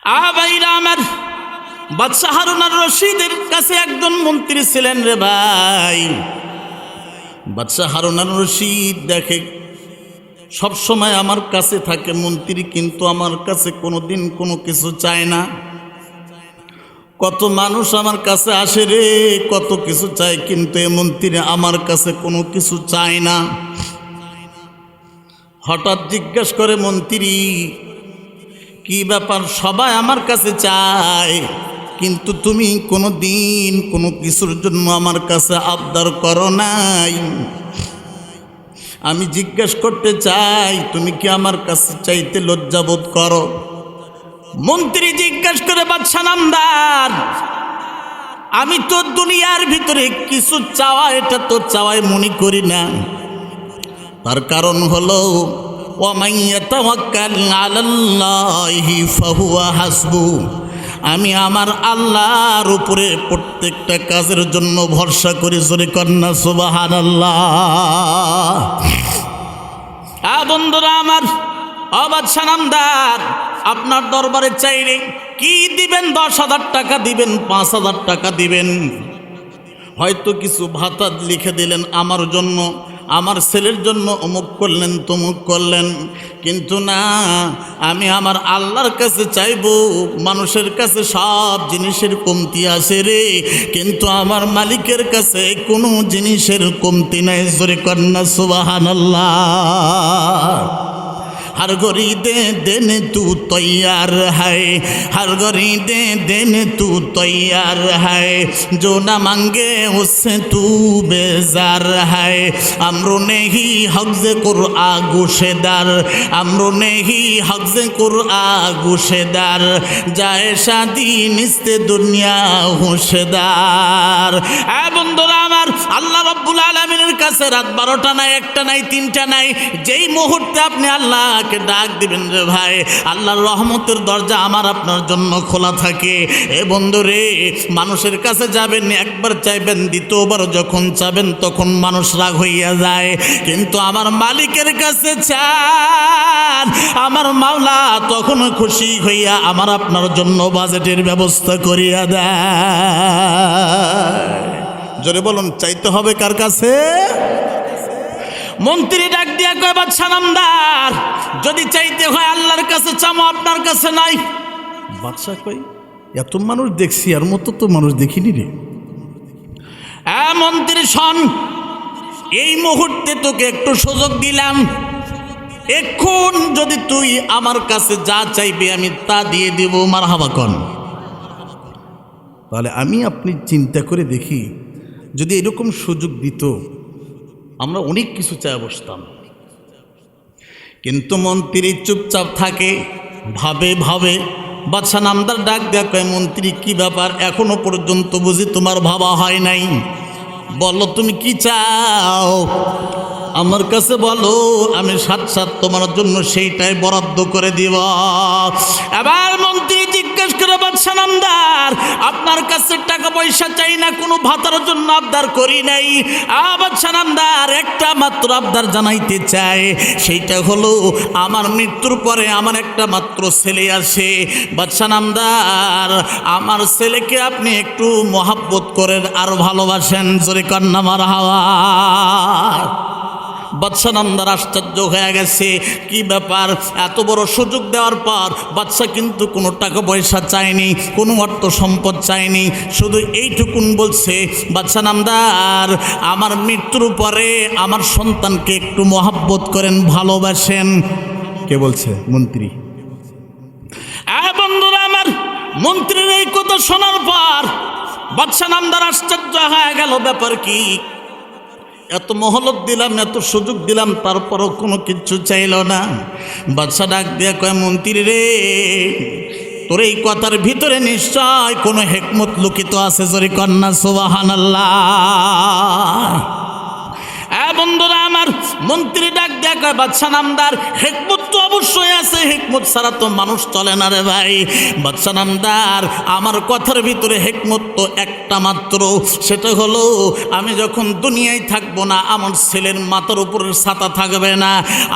ভাইরা আমার, বাদশাহ হারুন আর রশিদের কাছে একজন মন্ত্রী ছিলেন রে ভাই। বাদশাহ হারুন আর রশিদ দেখে সব সময় আমার কাছে থাকে মন্ত্রী, কিন্তু আমার কাছে কোনোদিন কোনো কিছু চায় না। কত মানুষ আমার কাছে আসে রে, কত কিছু চায়, কিন্তু এ মন্ত্রী আমার কাছে কোনো কিছু চায় না। হঠাৎ জিজ্ঞেস করে মন্ত্রী, কি ব্যাপার? সবাই আমার কাছে চায়, কিন্তু তুমি কোনো দিন কোনো কিছুর জন্য আমার কাছে আবদার করো নাই। আমি জিজ্ঞেস করতে চাই, তুমি কি আমার কাছে চাইতে লজ্জাবোধ করো? মন্ত্রী জিজ্ঞেস করে, বাদশা নামদার, আমি তো দুনিয়ার ভিতরে কিছু চাওয়া, এটা তো চাওয়াই মনে করি না। তার কারণ হলো ওয়ামান ইয়াতাওয়াক্কাল আলাল্লাহি ফাহুয়া হাসবু, আমি আমার আল্লাহর উপরে প্রত্যেকটা কাজের জন্য ভরসা করি। জোরে কন্যা সুবহানাল্লাহ। বন্ধুরা আমার, বাদশা নামদার, আপনার দরবারে চাইলে কি দিবেন? 10,000 টাকা দিবেন, 5,000 টাকা দিবেন, হয়তো কিছু ভাতা লিখে দিলেন আমার জন্য, আমার ছেলের জন্য অমুক করলেন তমুক করলেন, কিন্তু না, আমি আমার আল্লাহর কাছে চাইব। মানুষের কাছে সব জিনিসের কমতি আছে রে, কিন্তু আমার মালিকের কাছে কোনো জিনিসের কমতি নাই। জোরে কন্যা সুবহানাল্লাহ। हर घड़ी दे दिन तू तैयार है, हर घड़ी दे दिन तू तैयार है, जो न मांगे उससे तू बेजार है। अमरो ने ही हक से कुरआ गुशेदार, अमरो ने ही हक से कुरआ गुशेदार, जाए शादी निस्ते दुनिया होशेदार। বন্ধুরা আমার, আল্লাহ রাব্বুল আলামিনের কাছে রাত 12টা নাই, 1টা নাই, 3টা নাই, যেই মুহূর্তে আপনি আল্লাহকে ডাক দিবেন রে ভাই, আল্লাহর রহমতের দরজা আমার আপনার জন্য খোলা থাকে। এ বন্ধু রে, মানুষের কাছে যাবেন, একবার চাইবেন, দ্বিতীয়বার যখন চাবেন তখন মানুষ রাগ হইয়া যায়, কিন্তু আমার মালিকের কাছে চান, আমার মাওলা তখন খুশি হইয়া আমার আপনার জন্য বাজেটের ব্যবস্থা করিয়া দেয়। জোরে বলুন, চাইতে হবে কার কাছে? মন্ত্রী ডাক দিয়া কয়, বাদশা নামদার, যদি চাইতে হয় আল্লাহর কাছে চামো, আপনার কাছে নাই। বাদশা কই, এত মানুষ দেখছি, আর মতো তো মানুষ দেখিনি রে। মন্ত্রী শোন, এই মুহূর্তে তোকে একটু সুযোগ দিলাম, এখন যদি তুই আমার কাছে যা চাইবে আমি তা দিয়ে দিব। মারহাবা কন। তাহলে আমি আপনি চিন্তা করে দেখি, যদি এরকম সুযোগ দিত আমরা অনেক কিছু চাই বসতাম, কিন্তু মন্ত্রী চুপচাপ থাকে, ভাবে ভাবে। বাদশা নামদার ডাক দেয়া কয়, মন্ত্রী কি ব্যাপার, এখনো পর্যন্ত বুঝি তোমার ভাবা হয় নাই? বলো তুমি কি চাও, আমার কাছে বলো, আমি সাথ তোমার জন্য সেইটাই বরাদ্দ করে দিব। এবার মন্ত্রী জিজ্ঞেস করে, বাদশা নামদার, আপনার কাছে টাকা পয়সা চাই না, কোনো ভাতার জন্য আবদার করি নাই। বাদশা নামদার একটা মাত্র আবদার জানাইতে চায়, সেইটা হলো আমার মৃত্যুর পরে আমার একটা মাত্র ছেলে আছে। বাদশা নামদার, আমার ছেলেকে আপনি একটু মহাব্বত করেন আর ভালোবাসেন। জোরে কন্যা মারহাবা। বাদশা নামদার আশ্চর্য হয়ে গেছে, কি ব্যাপার, এত বড় সুযোগ দেওয়ার পর বাদশা কিন্তু কোনো টাকা পয়সা চায়নি, কোনো অর্থ সম্পদ চায়নি, শুধু এইটুকুন বলছে, বাদশা নামদার, আমার মৃত্যুর পরে আমার সন্তানকে একটু মহাব্বত করেন, ভালোবাসেন। কে বলছে? মন্ত্রী। বন্ধুরা আমার, মন্ত্রীর এই কথা শোনার পর বাদশা নামদার আশ্চর্য হয়ে গেল, ব্যাপার কি? এত মহলত দিলাম, এত সুযোগ দিলাম, তারপরও কোনো কিচ্ছু চাইল না। বাদশা ডাক দিয়া কয়, মন্ত্রী রে, তোর এই কথার ভিতরে নিশ্চয় কোনো হিকমত লুকিত আছে। জোরে কন্যা সুবহানাল্লাহ। বন্ধুরা আমার মন্ত্রী ডাক দেয়া কয়, বাদশা নামদার, হিকমত তো অবশ্যই আছে, হিকমত ছাড়া তো মানুষ চলে না রে ভাই। বাদশা নামদার, আমার কথার ভিতরে হিকমত তো একটা মাত্র, সেটা হলো আমি যখন দুনিয়ায় থাকবো না, আমার ছেলের মাথার উপরের ছাতা থাকবে না।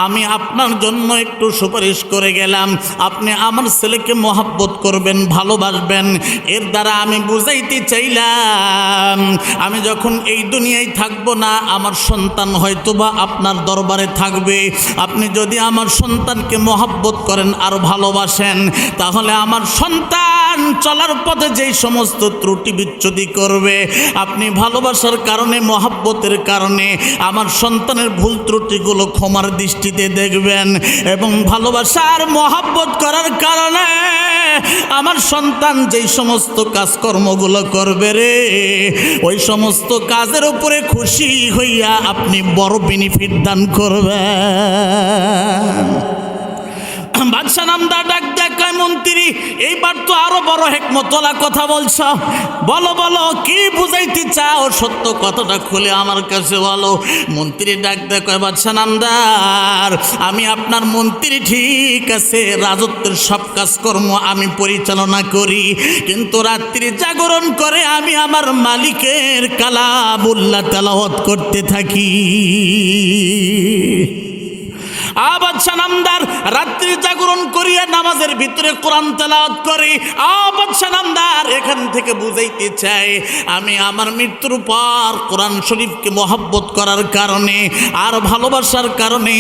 আমি আপনার জন্য একটু সুপারিশ করে গেলাম, আপনি আমার ছেলেকে মহব্বত করবেন, ভালোবাসবেন। এর দ্বারা আমি বুঝাইতে চাইলাম, আমি যখন এই দুনিয়ায় থাকবো না, আমার সন্তান হয়তোবা আপনার দরবারে থাকবে। আপনি যদি আমার সন্তানকে মহব্বত করেন আর ভালোবাসেন, তাহলে আমার সন্তান চলার পথে যেই সমস্ত ত্রুটি বিচ্যুতি করবে, আপনি ভালোবাসার কারণে, মহব্বতের কারণে আমার সন্তানের ভুল ত্রুটিগুলো ক্ষমার দৃষ্টিতে দেখবেন, এবং ভালোবাসার মহব্বত করার কারণে আমার সন্তান যেই সমস্ত কাজকর্মগুলো করবে রে, ওই সমস্ত কাজের উপরে খুশি হইয়া আপনি বড় বেনিফিট দান করবেন। বাদশা নামদার ডাক দেখায়, মন্ত্রী এইবার তো আরো বড় হিকমতওয়ালা কথা বলছ, বলো বলো কি বুঝাইতে চাও, সত্য কথাটা খুলে আমার কাছে বলো। মন্ত্রী ডাক দেখায়, বাদশা নামদার, আমি আপনার মন্ত্রী ঠিক আছে, রাজত্বের সব কাজকর্ম আমি পরিচালনা করি, কিন্তু রাত্রি জাগরণ করে আমি আমার মালিকের কালামুল্লাহ তেলাওয়াত করতে থাকি। বাদশা নামদার রাত্রি জাগরণ করিয়া নামাজের ভিতরে কোরআন তেলাওয়াত করে। বাদশা নামদার এখান থেকে বুঝাইতে চাই, আমি আমার মৃত্যুর পর কোরআন শরীফকে মহব্বত করার কারণে আর ভালোবাসার কারণে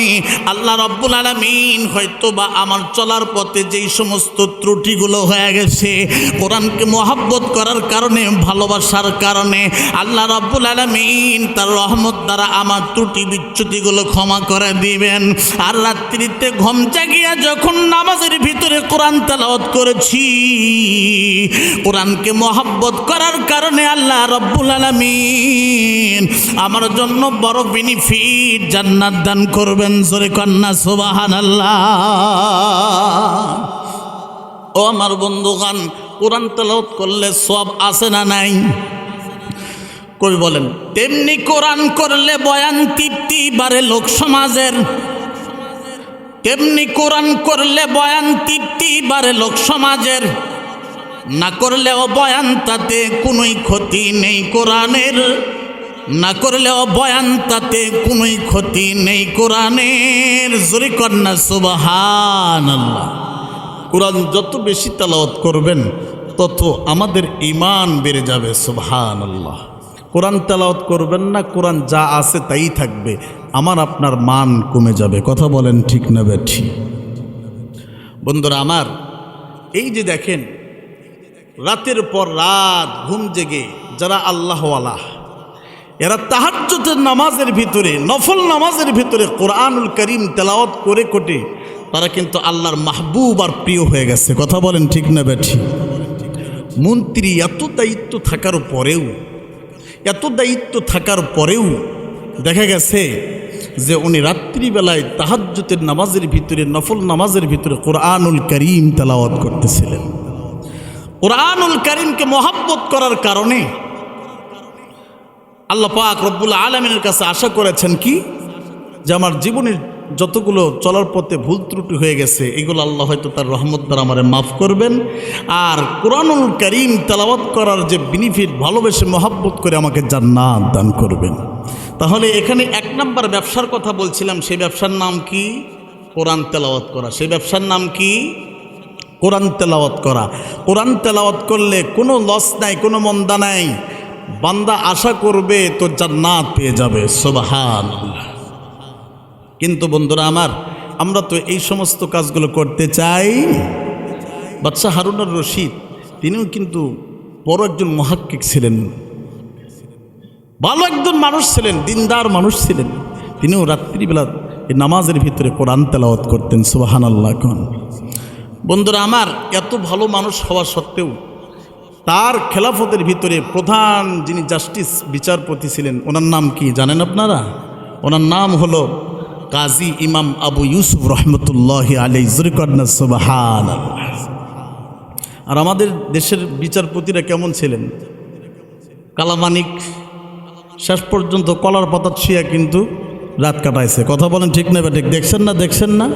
আল্লাহ রাব্বুল আলামিন হয়তোবা আমার চলার পথে যেই সমস্ত ত্রুটিগুলো হয়ে গেছে, কোরআনকে মহব্বত করার কারণে, ভালোবাসার কারণে আল্লাহ রাব্বুল আলামিন তার রহমত দ্বারা আমার ত্রুটি বিচ্যুতিগুলো ক্ষমা করে দিবেন। আর রাত্রিতে ঘুম জাগিয়া যখন নামাজের ভিতরে কোরআন তেলাওয়াত করেছি, কোরআনকে মহব্বত করার কারণে আল্লাহ রাব্বুল আলামিন আমার জন্য বড় বেনিফিট জান্নাত দান করবেন। জোরে কন্যা সুবহানাল্লাহ। ও আমার বন্ধুগণ, কোরআন তেলাওয়াত করলে সওয়াব আছে না নাই? কবি বলেন, তেমনি কোরআন করলে বয়ান তৃপ্তি বাড়ে লোক সমাজের, তেমনি কোরআন করলে বয়ান তৃপ্তি বাড়ে লোক সমাজের, না করলেও বয়ান তাতে কোনোই ক্ষতি নেই কোরআনের, না করলেও বয়ান তাতে কোনোই ক্ষতি নেই কোরআনের। জোরে কন্যা সুবহানাল্লাহ। কোরআন যত বেশি তেলাওয়াত করবেন তত আমাদের ঈমান বেড়ে যাবে। সুবহানাল্লাহ। কোরআন তেলাওয়াত করবেন না, কোরআন যা আছে তাই থাকবে, আমার আপনার মান কমে যাবে। কথা বলেন ঠিক না বেঠি? বন্ধুরা আমার, এই যে দেখেন রাতের পর রাত ঘুম জেগে যারা আল্লাহওয়ালা, এরা তাহাজ্জুদের নামাজের ভিতরে, নফল নামাজের ভিতরে কোরআনুল কারীম তেলাওয়াত করে কোটে, তারা কিন্তু আল্লাহর মাহবুব আর প্রিয় হয়ে গেছে। কথা বলেন ঠিক না বেঠি? মন্ত্রী এত দায়িত্ব থাকার পরেও দেখা গেছে যে উনি রাত্রিবেলায় তাহাজ্জুদের নামাজের ভিতরে, নফল নামাজের ভিতরে কোরআনুল কারীম তেলাওয়াত করতেছিলেন। কোরআনুল কারীমকে মহব্বত করার কারণে আল্লাহ পাক রব্বুল আলামিনের কাছে আশা করেছেন কি, যে আমার জীবনের যতগুলো চলার পথে ভুল ত্রুটি হয়ে গেছে, এগুলো আল্লাহ হয়তো তার রহমত দ্বারা আমারে মাফ করবেন, আর কোরআনুল কারীম তেলাওয়াত করার যে বেনিফিট, ভালোবেসে মহব্বত করে আমাকে জান্নাত দান করবেন। তাহলে এখানে এক নাম্বার ব্যবসার কথা বলছিলাম, সেই ব্যবসার নাম কি? কোরআন তেলাওয়াত করা। সেই ব্যবসার নাম কি? কোরআন তেলাওয়াত করা। কোরআন তেলাওয়াত করলে কোনো লস নাই, কোনো মন্দা নাই, বান্দা আশা করবে তো জান্নাত পেয়ে যাবে। সুবহানাল্লাহ। কিন্তু বন্ধুরা আমার, আমরা তো এই সমস্ত কাজগুলো করতে চাই। বাদশাহ হারুনুর রশিদ তিনিও কিন্তু বড় একজন মুহাক্কিক ছিলেন, ভালো একজন মানুষ ছিলেন, দিনদার মানুষ ছিলেন। তিনিও রাত্রিবেলা এই নামাজের ভিতরে কোরআন তেলাওয়াত করতেন। সুবহানাল্লাহ। কোন বন্ধুরা আমার, এত ভালো মানুষ হওয়া সত্ত্বেও তার খেলাফতের ভিতরে প্রধান যিনি জাস্টিস, বিচারপতি ছিলেন, ওনার নাম কি জানেন আপনারা? ওনার নাম হলো কাজী ইমাম আবু ইউসুফ রহমতুল্লাহি আলাইহি। জোরে কন্যা সুবহানাল্লাহ। আর আমাদের দেশের বিচারপতিরা কেমন ছিলেন? কালামানিক, শেষ পর্যন্ত কলার পাতা ছুঁয়া কিন্তু রাত কাটাইছে। কথা বলেন ঠিক না ঠিক? দেখছেন না?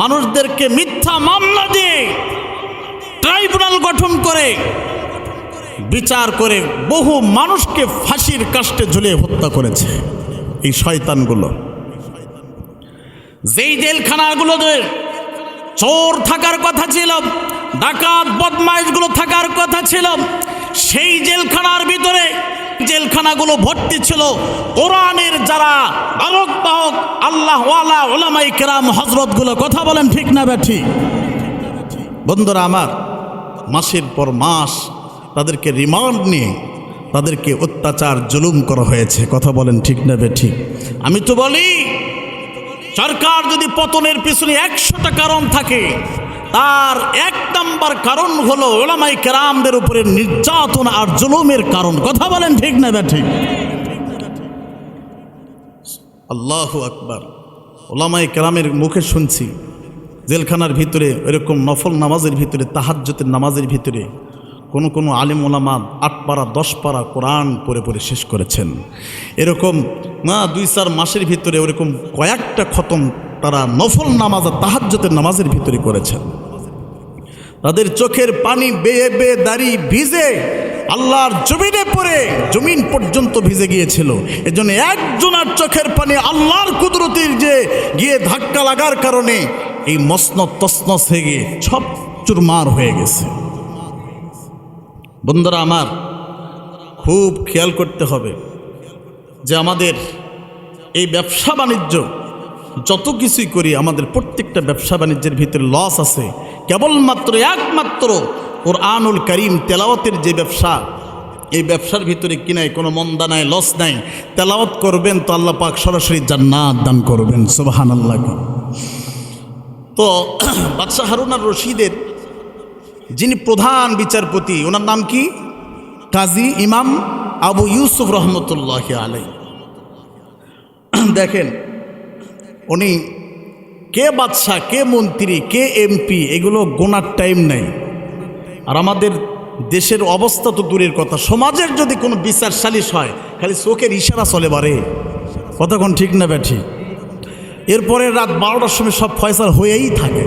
মানুষদেরকে মিথ্যা মামলা দিয়ে ট্রাইব্যুনাল গঠন করে বিচার করে বহু মানুষকে ফাঁসির কাস্টে ঝুলিয়ে হত্যা করেছে এই শয়তানগুলো। যেই জেলখানাগুলোতে চোর থাকার কথা ছিল, ডাকাত বদমাইশগুলো থাকার কথা ছিল, সেই জেলখানার ভিতরে জেলখানাগুলো ভর্তি ছিল কোরআনের যারা বাহক আল্লাহওয়ালা ওলামায়ে কেরাম হযরতগুলো। কথা বলেন ঠিক না ব্যাঠি? বন্ধুরা আমার, মাসের পর মাস তাদেরকে রিমান্ড নিয়ে তাদেরকে অত্যাচার জুলুম করা হয়েছে। কথা বলেন ঠিক না ব্যাঠি? আমি তো বলি, সরকার যদি পতনের পিছনে 100টা কারণ থাকে, তার 1 নম্বর কারণ হলো ওলামায়ে কেরামদের উপরে নির্যাতন আর জুলুমের কারণ। কথা বলেন ঠিক না ব্যাঠি? আল্লাহু আকবার। ওলামায়ে কেরামের মুখে শুনছি জেলখানার ভিতরে এরকম নফল নামাজের ভিতরে, তাহাজ্জুদের নামাজের ভিতরে কোনো আলেম ওলামা 8 পারা 10 পারা কোরআন পড়ে শেষ করেছেন। এরকম 2-4 মাসের ভিতরে ওরকম কয়েকটা খতম তারা নফল নামাজ আর তাহাজ্জুদের নামাজের ভিতরে করেছেন। তাদের চোখের পানি বেয়ে বেয়ে দাড়ি ভিজে আল্লাহর জমিনে পড়ে জমিন পর্যন্ত ভিজে গিয়েছিল। এজন্য একজনের চোখের পানি আল্লাহর কুদরতের যে গিয়ে ধাক্কা লাগার কারণে এই মসনদ তসনস হয়ে গিয়ে সব চুরমার হয়ে গেছে। বন্ধুরা আমার, খুব খেয়াল করতে হবে যে আমাদের এই ব্যবসা বাণিজ্য যত কিছুই করি, আমাদের প্রত্যেকটা ব্যবসা বাণিজ্যের ভিতরে লস আছে। কেবলমাত্র একমাত্র কুরআনুল কারীম তেলাওয়াতের যে ব্যবসা, এই ব্যবসার ভিতরে কি নাই, কোনো মন্দা নাই, লস নাই। তেলাওয়াত করবেন তো আল্লাহ পাক সরাসরি জান্নাত দান করবেন। সুবহানাল্লাহ। তো বাদশাহ হারুন আর রশিদের যিনি প্রধান বিচারপতি, ওনার নাম কি? কাজী ইমাম আবু ইউসুফ রহমতুল্লাহি আলাইহি। দেখেন, উনি কে বাদশাহ, কে মন্ত্রী, কে এমপি, এগুলো গোনার টাইম নেই। আর আমাদের দেশের অবস্থা তো দূরের কথা, সমাজের যদি কোনো বিচার সালিশ হয় খালি চোখের ইশারা চলে বারে। কতক্ষণ ঠিক না ব্যাঠি? এরপরে রাত 12টার সময় সব ফয়সাল হয়েই থাকে।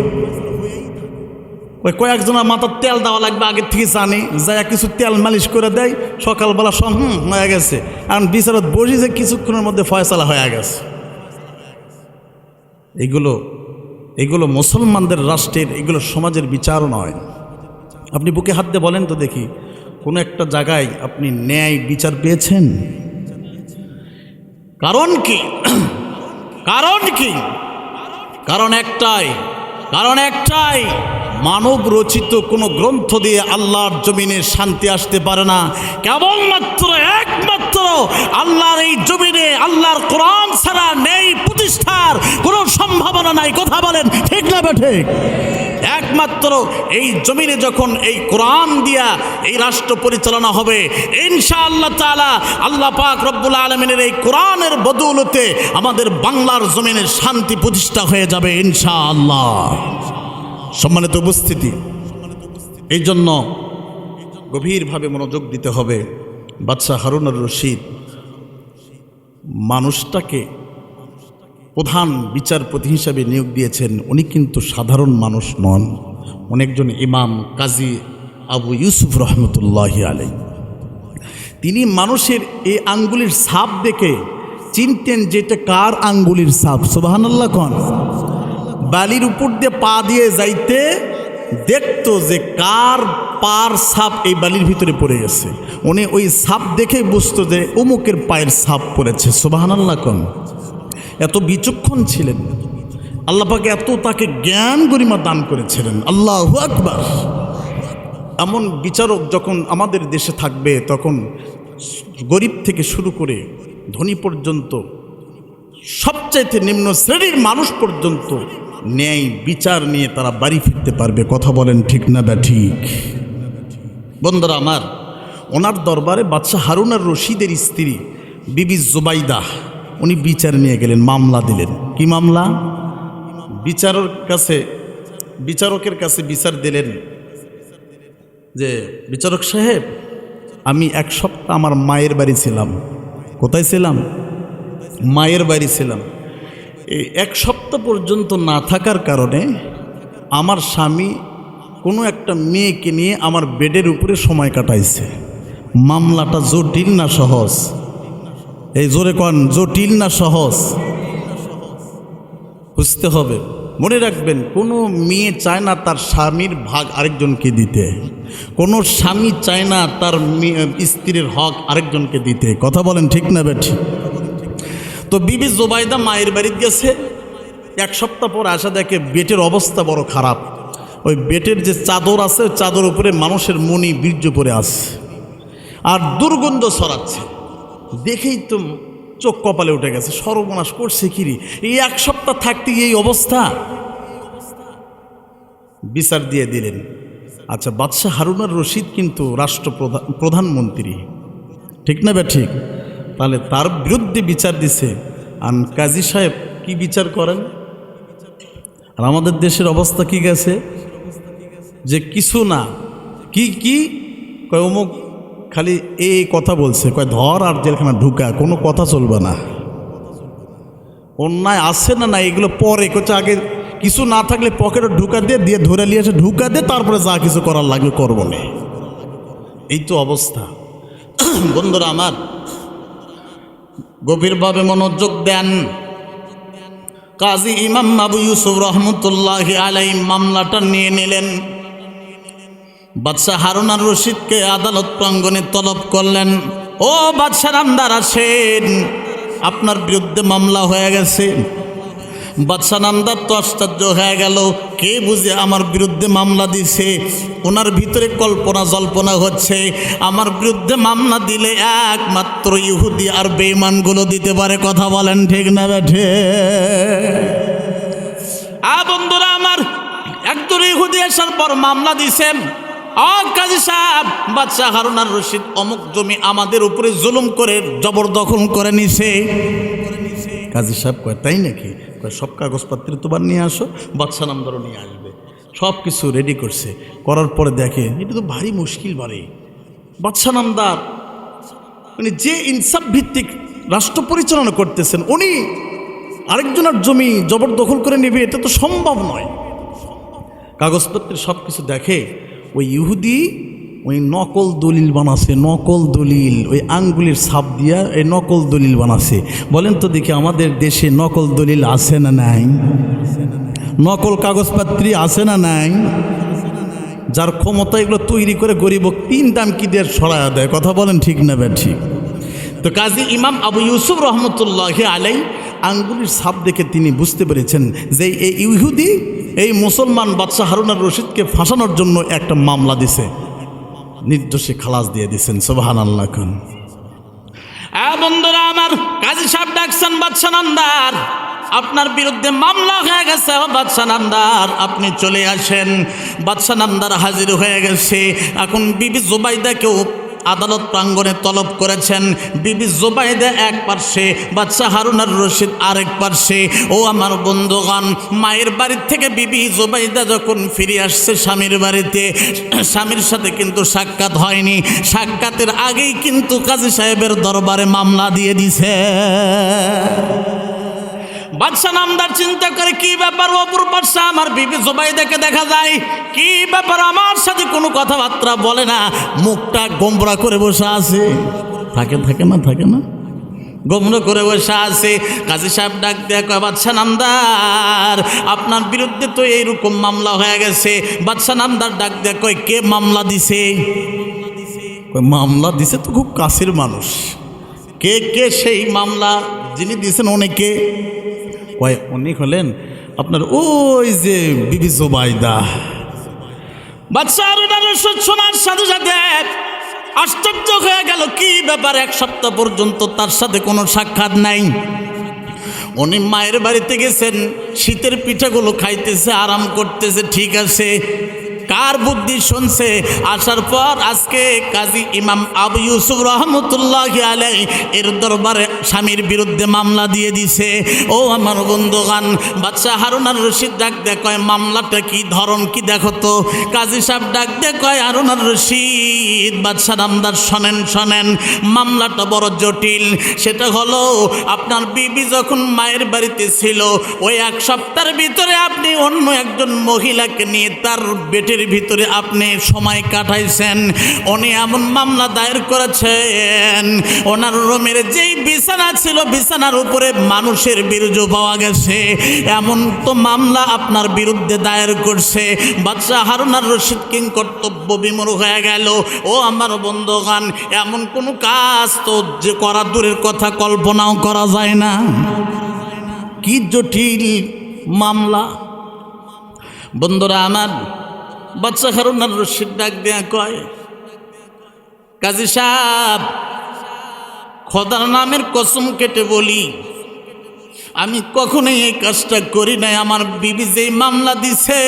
ওই কয়েকজনের মাথার তেল দেওয়া লাগবে আগের থেকে জানে, যায় কিছু তেল মালিশ করে দেয়, সকালবেলা সব হয়ে গেছে। আর বিচারত বসি যে কিছুক্ষণের মধ্যে ফয়সালা হয়ে গেছে। এগুলো মুসলমানদের রাষ্ট্রের, এগুলো সমাজের বিচার নয়। আপনি বুকে হাত দিয়ে বলেন তো দেখি, কোনো একটা জায়গায় আপনি ন্যায় বিচার পেয়েছেন? কারণ কি? কারণ একটাই, মানব রচিত কোনো গ্রন্থ দিয়ে আল্লাহর জমিনে শান্তি আসতে পারে না। কেবলমাত্র একমাত্র আল্লাহর এই জমিনে আল্লাহর কোরআন ছাড়া নেই প্রতিষ্ঠার কোনো সম্ভাবনা নাই। কথা বলেন ঠিক না ঠিক? একমাত্র এই জমিনে যখন এই কোরআন দিয়া এই রাষ্ট্র পরিচালনা হবে, ইনশাআল্লাহ তাআলা আল্লাহ পাক রব্বুল আলামিনের এই কোরআনের বদৌলতে আমাদের বাংলার জমিনে শান্তি প্রতিষ্ঠা হয়ে যাবে ইনশাআল্লাহ। সম্মানিত উপস্থিতি, এই জন্য গভীরভাবে মনোযোগ দিতে হবে। বাদশাহ হারুন আর রশিদ মানুষটাকে প্রধান বিচারপতি হিসাবে নিয়োগ দিয়েছেন। উনি কিন্তু সাধারণ মানুষ নন, উনি একজন ইমাম কাজী আবু ইউসুফ রহমতুল্লাহি আলাইহি। তিনি মানুষের এই আঙ্গুলির ছাপ দেখে চিনতেন যেটা কার আঙ্গুলির ছাপ। সুবহানাল্লাহ। কোন বালির উপর দিয়ে পা দিয়ে যাইতে দেখতো যে কার পার ছাপ এই বালির ভিতরে পড়ে গেছে। উনি ওই ছাপ দেখে বুঝতো যে অমুকের পায়ের ছাপ পড়েছে। সুবহানাল্লাহ। কোন এত বিচক্ষণ ছিলেন আল্লাহ পাক, এত তাকে জ্ঞান গরিমা দান করেছিলেন। আল্লাহু আকবার। এমন বিচারক যখন আমাদের দেশে থাকবে, তখন গরিব থেকে শুরু করে ধনী পর্যন্ত, সবচাইতে নিম্ন শ্রেণীর মানুষ পর্যন্ত ন্যায় বিচার নিয়ে তারা বাড়ি ফিরতে পারবে। কথা বলেন ঠিক না ঠিক? বন্ধুরা আমার, ওনার দরবারে বাদশাহ হারুন আর রশিদের স্ত্রী বিবি জুবাইদা, উনি বিচার নিয়ে গেলেন, মামলা দিলেন। কি মামলা? বিচারকের কাছে বিচার দিলেন যে, বিচারক সাহেব, আমি 1 সপ্তাহ আমার মায়ের বাড়ি ছিলাম। কোথায় ছিলাম? মায়ের বাড়ি ছিলাম। এই 1 সপ্তাহ পর্যন্ত না থাকার কারণে আমার স্বামী কোনো একটা মেয়েকে নিয়ে আমার বেডের উপরে সময় কাটাইছে। মামলাটা জটিল না সহজ? এই জোরে কন, জটিল না সহজ? বুঝতে হবে, মনে রাখবেন, কোনো মেয়ে চায় না তার স্বামীর ভাগ আরেকজনকে দিতে, কোনো স্বামী চায় না তার স্ত্রীর হক আরেকজনকে দিতে। কথা বলেন ঠিক না বেঠি? তো বিবি জুবাইদা মায়ের বাড়িতে গেছে। 1 সপ্তাহ পর আসা দেখে বেটের অবস্থা বড় খারাপ। ওই বেটের যে চাদর আছে, চাদর উপরে মানুষের মনি বীর্য পরে আছে আর দুর্গন্ধ ছড়াচ্ছে। দেখেই তো চোখ কপালে উঠে গেছে, সর্বনাশ করছে কিরি, এই 1 সপ্তাহ থাকতে এই অবস্থা। বিচার দিয়ে দিলেন। আচ্ছা, বাদশাহ হারুনার রশিদ কিন্তু প্রধানমন্ত্রী, ঠিক না বে ঠিক? তাহলে তার বিরুদ্ধে বিচার দিছে। আর কাজী সাহেব কি বিচার করেন? আর আমাদের দেশের অবস্থা কি গেছে, যে কিছু না, কি কয় অমুক খালি এই কথা বলছে, কয় ধর আর জেলখানা ঢুকা, কোনো কথা চলবে না। অন্যায় আছে না না, এগুলো পরে কোচা, আগে কিছু না থাকলে পকেটে ঢুকা দিয়ে ধরে নিয়ে এসে ঢুকা দিয়ে তারপরে যা কিছু করার লাগবে করবো না। এই তো অবস্থা। বন্ধুরা আমার, গভীরভাবে মনোযোগ দেন। কাজী ইমাম আবু ইউসুফ রহমতুল্লাহি আলাইহি মামলাটা নিয়ে নিলেন। বাদশাহ হারুন আর রশিদকে আদালত প্রাঙ্গণে তলব করলেন। ও বাদশাহ নামদার, আসেন, আপনার বিরুদ্ধে মামলা হয়ে গেছে। বাদশাহ নামদার তো আশ্চর্য হয়ে গেল, কে বুঝে আমার বিরুদ্ধে মামলা দিছে। ওনার ভিতরে কল্পনা জল্পনা হচ্ছে, আমার বিরুদ্ধে মামলা দিলে একমাত্র ইহুদি আর বেঈমানগুলো দিতে পারে। কথা বলেন ঠিক না বেঠে? বন্ধুরা আমার, একজন ইহুদি আসার পর মামলা দিছেন, কাজী সাহেব, বাদশাহ হারুন আর রশিদ অমুক জমি আমাদের উপরে জুলুম করে জবরদখল করে নিছে। কাজী সাহেব কয়, তাই নাকি? কয়, সব কাগজপত্র তোমার নিয়ে আসো। বাদশাহ নামদারও নিয়ে আসবে। সব কিছু রেডি করছে। করার পরে দেখে এটা তো ভারী মুশকিল বাড়ে। বাদশাহ নামদার মানে যে ইনসাফ ভিত্তিক রাষ্ট্র পরিচালনা করতেছেন, উনি আরেকজনের জমি জবরদখল করে নেবে, এটা তো সম্ভব নয়। কাগজপত্রের সব কিছু দেখে, ওই ইহুদি ওই নকল দলিল বানাছে, নকল দলিল, ওই আঙ্গুলির ছাপ দিয়া এই নকল দলিল বানাছে। বলেন তো দেখি, আমাদের দেশে নকল দলিল আছে না নাই? নকল কাগজপত্রী আছে না নাই? যার ক্ষমতা এগুলো তৈরি করে গরিব 3 দাম কি দিয়ে সরায়া দেয়। কথা বলেন ঠিক না বেঠি? তো কাজী ইমাম আবু ইউসুফ রহমতুল্লাহি আলাইহি আঙ্গুলির ছাপ দেখে তিনি বুঝতে পেরেছেন যে এই ইহুদি এই মুসলমান বাদশাহ হারুন আর রশিদকে ফাঁসানোর জন্য একটা মামলা দিছে, নির্দোষী খালাস দিয়ে দিচ্ছেন। সুবহানাল্লাহ। খান বন্ধুরা আমার, কাজী সাহেব ডাকছেন, বাদশাহ নামদার, আপনার বিরুদ্ধে মামলা হয়ে গেছে। বাদশাহ নামদার, আপনি চলে আসেন। বাদশাহ নামদার হাজির হয়ে গেছে। এখন বিবি জুবাইদাকেও আদালত প্রাঙ্গণে তলব করেছেন। বিবি জুবাইদা এক পার্শ্বে, বাদশাহ হারুন আর রশিদ আরেক পার্শ্বে। ও আমার বন্ধুগণ, মায়ের বাড়ির থেকে বিবি জুবাইদা যখন ফিরে আসছে স্বামীর বাড়িতে, স্বামীর সাথে কিন্তু সাক্ষাৎ হয়নি। সাক্ষাতের আগেই কিন্তু কাজী সাহেবের দরবারে মামলা দিয়ে দিছে। বাদশাহ নামদার চিন্তা করে, কি ব্যাপার, অপর পাশে আমার বিবি জুবাইদাকে দেখা যায়, কি ব্যাপার, আমার সাথে কোনো কথাবার্তা বলে না, মুখটা গোমরা করে বসে আছে। থাকে না গোমরা করে বসে আছে। কাজী সাহেব ডাক দেয়া কয়, বাদশাহ নামদার, আপনার বিরুদ্ধে তো এইরকম মামলা হয়ে গেছে। বাদশাহ নামদার ডাক দেয়া কয়, কে মামলা দিছে? মামলা দিছে তো খুব কাছের মানুষ। কে সেই মামলা যিনি দিয়েছেন? অনেকে কয়, উনি হলেন আপনার ওই যে বিবি জুবাইদা। বাদশাহ শোনার সাথে সাথে আশ্চর্য হয়ে গেল, কি ব্যাপার, 1 সপ্তাহ পর্যন্ত তার সাথে কোনো সাক্ষাৎ নাই। উনি মায়ের বাড়িতে গেছেন, শীতের পিঠাগুলো খাইতেছে, আরাম করতেছে, ঠিক আছে, কার বুদ্ধি শুনছে? আসার পর আজকে কাজী ইমাম আবু ইউসুফ রহমতুল্লাহি আলাইহি এর দরবারে স্বামীর বিরুদ্ধে মামলা দিয়ে দিছে। ও আমার বন্ধুগণ, বাদশাহ হারুন আর রশিদ ডাক দে কয় মামলাটা কি, ধরন কি দেখো তো। কাজী সাহেব ডাক দে কয় হারুন আর রশিদ, বাদশাহ নামদার শোনেন, মামলাটা বড় জটিল। সেটা হলো আপনার বিবি যখন মায়ের বাড়িতে ছিল, ওই এক সপ্তাহের ভিতরে আপনি অন্য একজন মহিলাকে নিয়ে তার পেটের ভিতরে আপনি সময় কাটাইছেন। উনি এমন মামলা দায়ের করেছেন, ওনার রুমের যেই বিছানা ছিল বিছানার উপরে মানুষের বীর্য পাওয়া গেছে। এমন তো মামলা আপনার বিরুদ্ধে দায়ের করছে। বাদশাহ হারুন আর রশিদ কিং কর্তব্য বিমূঢ় হয়ে গেল। ও আমার বন্ধুগণ, এমন কোনো কাজ তো যে করা দূরের কথা, কল্পনাও করা যায় না। কি জটিল মামলা বন্ধুরা আমার। বাদশাহ হারুন আর রশিদ ডাক দেয়া কয়, কাজী সাহেব, খোদার নামের কসম কেটে বলি, আমি কখনোই এই কাজটা করি নাই। আমার বিবি যেই মামলা দিছে,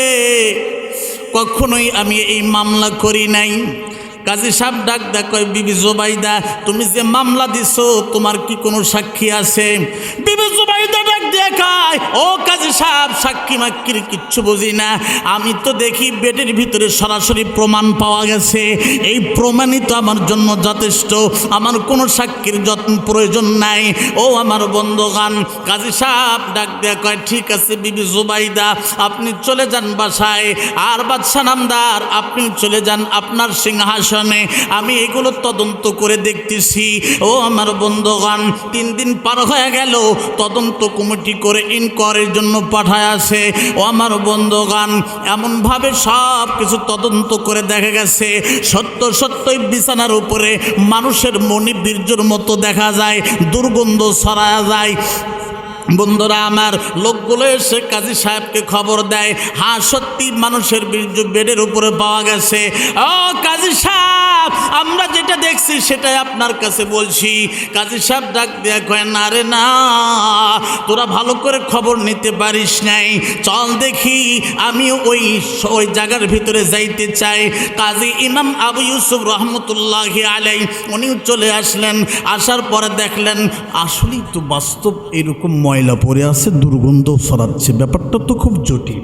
কখনোই আমি এই মামলা করি নাই। কাজী সাহেব ডাক দা কয়, বিবি জুবাইদা, তুমি যে মামলা দিছো তোমার কি কোনো সাক্ষী আছে? বিবি জুবাইদা ডাক দিয়ে কয়, ও কাজী সাহেব, সাক্ষী মাক্ষীর কিচ্ছু বুঝি না। আমি তো দেখি বেডের ভিতরে সরাসরি প্রমাণ পাওয়া গেছে, এই প্রমাণই তো আমার জন্য যথেষ্ট, আমার কোনো সাক্ষীর যত্ন প্রয়োজন নাই। ও আমার বন্ধুগণ, কাজী সাহেব ডাক দিয়ে কয়, ঠিক আছে বিবি জুবাইদা, আপনি চলে যান বাসায়, আর বাদশাহ নামদার আপনি চলে যান আপনার সিংহাসনে, আমি এগুলো তদন্ত করে দেখতেছি। ও আমার বন্ধুগণ, 3 দিন পার হয়ে গেল, তদন্ত কমিটি করে ইনকোয়ারির জন্য পাঠায় আছে। ও আমার বন্ধুগণ, এমনভাবে সব কিছু তদন্ত করে দেখা গেছে সত্যই বিছানার উপরে মানুষের মনি বীর্যর মতো দেখা যায়, দুর্গন্ধ ছড়ায় যায়। বন্ধুরা আমার, লোকগুলো এসে কাজী সাহেবকে খবর দেয়, হ্যাঁ সত্যি মানুষের বীর্য বেডের উপরে পাওয়া গেছে। ও কাজী সাহেব, আমরা যেটা দেখছি সেটাই আপনার কাছে বলছি। কাজী সাহেব ডাক দেয়া কয়, না রে না, তোরা ভালো করে খবর নিতে পারিস নাই, চল দেখি। আমি ওই জায়গার ভিতরে যাইতে চাই। কাজী ইমাম আবু ইউসুফ রহমতুল্লাহি আলাইহি উনিও চলে আসলেন। আসার পরে দেখলেন আসলেই তো বাস্তব এরকম ময়লা পড়ে আছে, দুর্গন্ধ ছড়াচ্ছে, ব্যাপারটা তো খুব জটিল।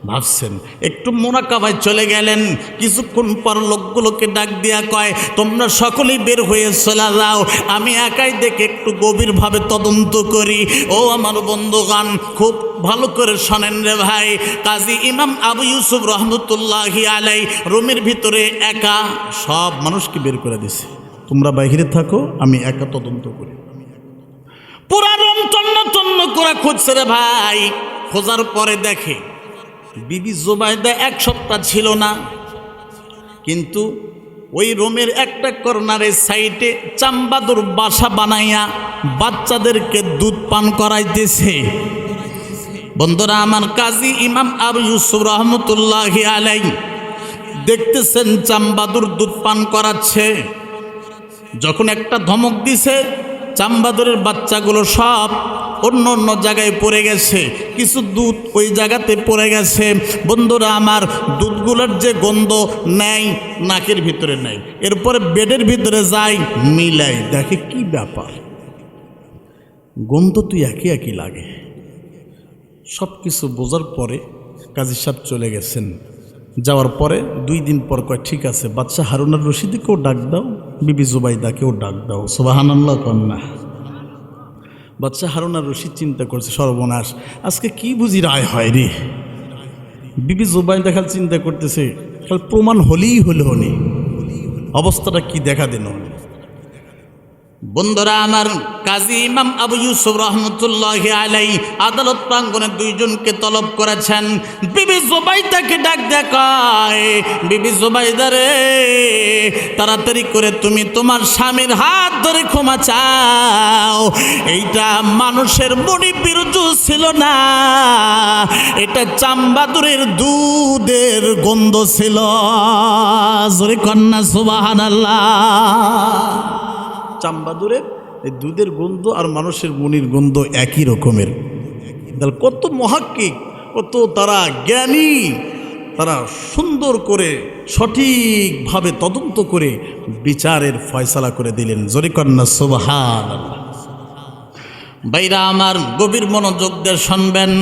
ভাবছেন একটু মোনাকাবায় চলে গেলেন। কিছুক্ষণ পর লোকগুলোকে ডাক দিয়া কয়, তোমরা সকলেই বের হয়ে চলে যাও, আমি একাই দেখে একটু গভীরভাবে তদন্ত করি। ও আমার বন্ধুগণ, খুব ভালো করে শোনেন রে ভাই। কাজী ইমাম আবু ইউসুফ রহমতুল্লাহি আলাইহি রুমের ভিতরে একা, সব মানুষকে বের করে দিছে, তোমরা বাইরে থাকো, আমি একা তদন্ত করি। পুরা রুম তন্ন করে খুঁজছে রে ভাই। খোঁজার পরে দেখে বিবি জুবাইদা 1 সপ্তাহ ছিল না, কিন্তু ওই রুমের একটা কর্নারের সাইডে চাম্বাদুর বাসা বানাইয়া বাচ্চাদেরকে দুধ পান করাইতেছে। বন্ধুরা আমার, কাজী ইমাম আবু ইউসুফ রহমতুল্লাহি আলাইহি দেখতেছেন চাম্বাদুর দুধ পান করাচ্ছে। যখন একটা ধমক দিছে, চাম্বাদুরের বাচ্চাগুলো সব অন্য জায়গায় পড়ে গেছে, কিছু দুধ ওই জায়গাতে পড়ে গেছে। বন্ধুরা আমার, দুধগুলোর যে গন্ধ নেই, নাকের ভিতরে নেই, এরপরে বেডের ভিতরে যায়, মিলাই দেখে কি ব্যাপার, গন্ধ তো একই লাগে। সব কিছু বোঝার পরে কাজী সাহেব চলে গেছেন। যাওয়ার পরে 2 দিন পর কয়, ঠিক আছে, বাদশাহ হারুন আর রশিদকেও ডাক দাও, বিবি জুবাইদাকেও ডাক দাও। সুবহানাল্লাহ কন্যা। বাদশাহ হারুন আর রশিদ চিন্তা করছে, সর্বনাশ, আজকে কি বুঝি রায় হয় রে। বিবি জুবাইদা খাল চিন্তা করতেছে, খাল প্রমাণ হলেই হলো, অবস্থাটা কি দেখা দেন। বন্ধুরা আমার, কাজী ইমাম আবু ইউসুফ রহমতুল্লাহি আলাইহি আদালত প্রাঙ্গণে 2 জনকে তলব করেছেন। বিবি জুবাইদাকে ডাক দেখায়, বিবি জুবাইদা রে, তাড়াতাড়ি করে তুমি তোমার স্বামীর হাত ধরে ক্ষমা চাও। এইটা মানুষের মনি বীর্য ছিল না, এটা চাম্বাদুরের দুধের গন্ধ ছিল। জোরে কন্যা সুবহানাল্লাহ। চাম্বাদুরের এই দুধের গন্ধ আর মানুষের মনির গন্ধ একই রকমের। তাহলে কত মহাক্কিক, কত তারা জ্ঞানী, তারা সুন্দর করে সঠিকভাবে তদন্ত করে বিচারের ফয়সালা করে দিলেন। জোরে কন্যা সুবহানাল্লাহ। ভাইরা আমার, গভীর মনোযোগ দিয়ে শুনবেন।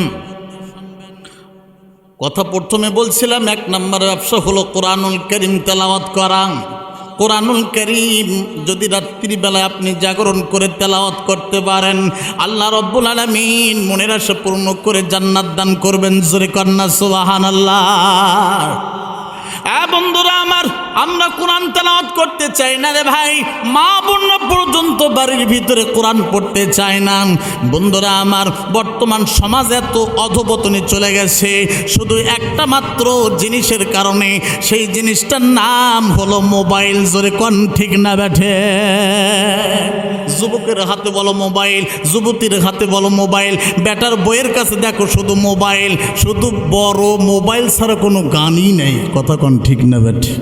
কথা প্রথমে বলছিলাম, 1 নম্বর ব্যবসা হলো কোরআনুল কারীম তেলাওয়াত করা। কোরআনুল কারীম যদি রাত্রিবেলায় আপনি জাগরণ করে তেলাওয়াত করতে পারেন, আল্লাহ রাব্বুল আলামিন মনের আশা পূর্ণ করে জান্নাত দান করবেন। জোরে কন্যা সুবহানাল্লাহ। বন্ধুরা আমার, আমরা কোরআন তেলাওয়াত করতে চাই না রে ভাই, মা বোন পর্যন্ত বাড়ির ভিতরে কোরআন পড়তে চায় না। বন্ধুরা আমার, বর্তমান সমাজ এত অধপতনে চলে গেছে শুধু একটা মাত্র জিনিসের কারণে, সেই জিনিসটার নাম হলো মোবাইল। জোরে কোন ঠিক না বেঠে? যুবকের হাতে বলো মোবাইল, যুবতীর হাতে বলো মোবাইল, বেটার বইয়ের কাছে দেখো শুধু মোবাইল, শুধু বড় মোবাইল ছাড়া কোনো গানই নেই। কথা কোন ঠিক না বেঠে?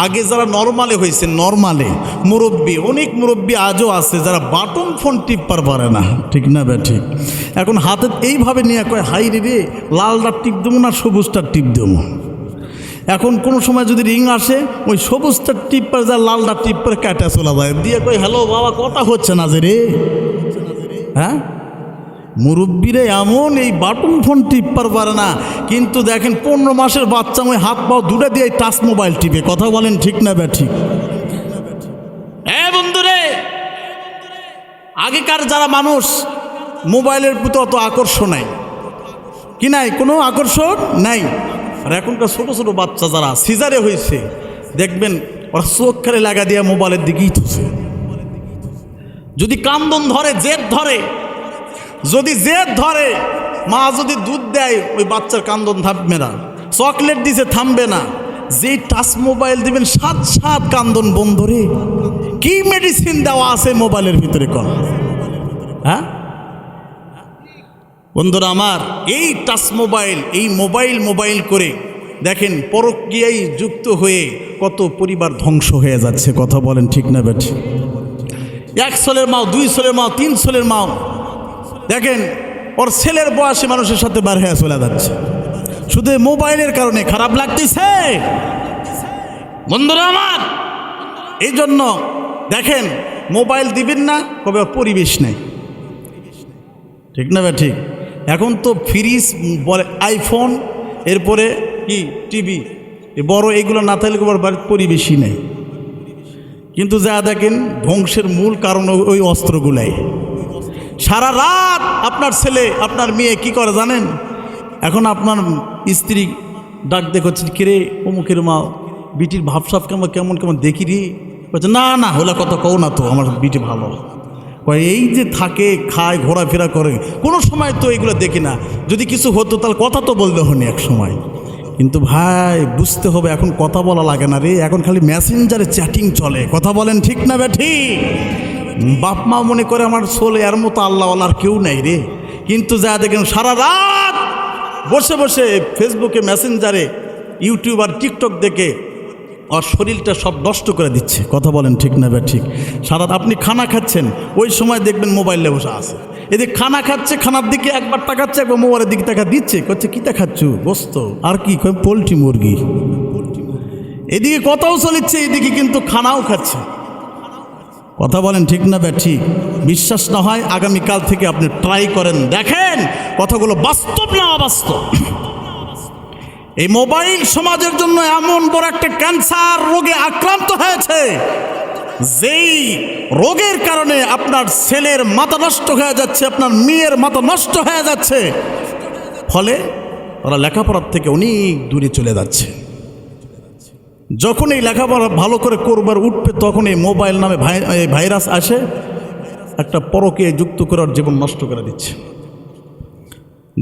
আগে যারা নর্মালে হয়েছে, নর্মালে মুরব্বী, অনেক মুরব্বী আজও আছে যারা বাটন ফোন টিপবার পারে না। ঠিক না বেঠে? এখন হাতে এইভাবে নিয়ে কয়, হাই রে, লালটা টিপ দেবো না সবুজটা টিপ দেবো। এখন কোনো সময় যদি রিং আসে, ওই সবুজটা টিপ্পার যা লালটা টিপ্পার কাটা চলা যায়, দিয়ে কই হ্যালো বাবা, কথা হচ্ছে না যে রে। হ্যাঁ, মুরব্বীরে এমন এই বাটন ফোন টিপ্পার পারে না, কিন্তু দেখেন 15 মাসের বাচ্চা ওই হাত পাও দুটো দিয়ে টাচ মোবাইল টিপে। কথা বলেন ঠিক না ব্যাঠিক? বন্ধুরে, আগেকার যারা মানুষ মোবাইলের প্রতি অত আকর্ষণ নাই, কি নাই, কোনো আকর্ষণ নাই। আর এখনকার ছোটো ছোটো বাচ্চা যারা সিজারে হয়েছে, দেখবেন ওরা চোখ খালি লাগা দিয়ে মোবাইলের দিকেই থুছে। যদি কান্দন ধরে, জেদ ধরে, যদি জেদ ধরে, মা যদি দুধ দেয়, ওই বাচ্চার কান্দন থামবে না। চকলেট দিছে, থামবে না। যেই টাচ মোবাইল দিবেন, সাত সাত কান্দন বন্ধ রে। কি মেডিসিন দেওয়া আছে মোবাইলের ভিতরে কোন? হ্যাঁ বন্ধুরা আমার, এই টাচ মোবাইল, এই মোবাইল করে দেখেন পরকীয়ায় যুক্ত হয়ে কত পরিবার ধ্বংস হয়ে যাচ্ছে। কথা বলেন ঠিক না বেঠি? 1 ছেলের মাও, 2 ছেলের মাও, 3 ছেলের মাও, দেখেন ওর ছেলের বয়সী মানুষের সাথে বার হয়ে চলে যাচ্ছে শুধু মোবাইলের কারণে। খারাপ লাগতেছে বন্ধুরা আমার। এই জন্য দেখেন, মোবাইল দিবেন না, কবে পরিবেশ নেই। ঠিক না ভাই? ঠিক। এখন তো ফ্রিজ বলে, আইফোন, এরপরে কি টিভি, বড় এইগুলো না থাকলে বাড়ির পরিবেশই নেই। কিন্তু যা দেখেন, ধ্বংসের মূল কারণ ওই অস্ত্রগুলাই। সারা রাত আপনার ছেলে, আপনার মেয়ে কি করে জানেন? এখন আপনার স্ত্রী ডাক দেখছে, কিরে অমুকের মা, বিটির ভাবসাব কেমন কেমন কেমন দেখি রে। বলছে না না, হলে কথা কও না তো, আমার বিটি ভালো। এই যে থাকে, খায়, ঘোরাফেরা করে, কোনো সময় তো এগুলো দেখি না। যদি কিছু হতো তাহলে কথা তো বলতে হনি এক সময়। কিন্তু ভাই বুঝতে হবে, এখন কথা বলা লাগে না রে, এখন খালি মেসেঞ্জারে চ্যাটিং চলে। কথা বলেন ঠিক না বেঠি? বাপ মা মনে করে আমার ছোলে এর মতো আল্লাহওয়ালা আর কেউ নেই রে। কিন্তু যা দেখেন সারা রাত বসে বসে ফেসবুকে, মেসেঞ্জারে, ইউটিউব আর টিকটক দেখে আর শরীরটা সব নষ্ট করে দিচ্ছে। কথা বলেন ঠিক না ঠিক? সারা আপনি খানা খাচ্ছেন, ওই সময় দেখবেন মোবাইলে বসে আছে। এদিকে খানা খাচ্ছে, খানার দিকে একবার তাকাচ্ছে, একবার মোবাইলের দিকে টাকা দিচ্ছে, করছে কী দেখাচ্ছু? গোস্ত আর কি, পোলট্রি মুরগি। এদিকে কথাও চলিচ্ছে, এদিকে কিন্তু খানাও খাচ্ছে। কথা বলেন ঠিক না ঠিক? বিশ্বাস না হয় আগামীকাল থেকে আপনি ট্রাই করেন, দেখেন কথাগুলো বাস্তব না অবাস্তব। এই মোবাইল সমাজের জন্য এমন বড় একটা ক্যান্সার রোগে আক্রান্ত হয়েছে, যেই রোগের কারণে আপনার ছেলের মাথা নষ্ট হয়ে যাচ্ছে, আপনার মেয়ের মাথা নষ্ট হয়ে যাচ্ছে। ফলে ওরা লেখাপড়ার থেকে অনেক দূরে চলে যাচ্ছে। যখন এই লেখাপড়া ভালো করে করবার উঠবে, তখন এই মোবাইল নামে ভাইরাস আসে, একটা পরকে যুক্ত করার জীবন নষ্ট করে দিচ্ছে।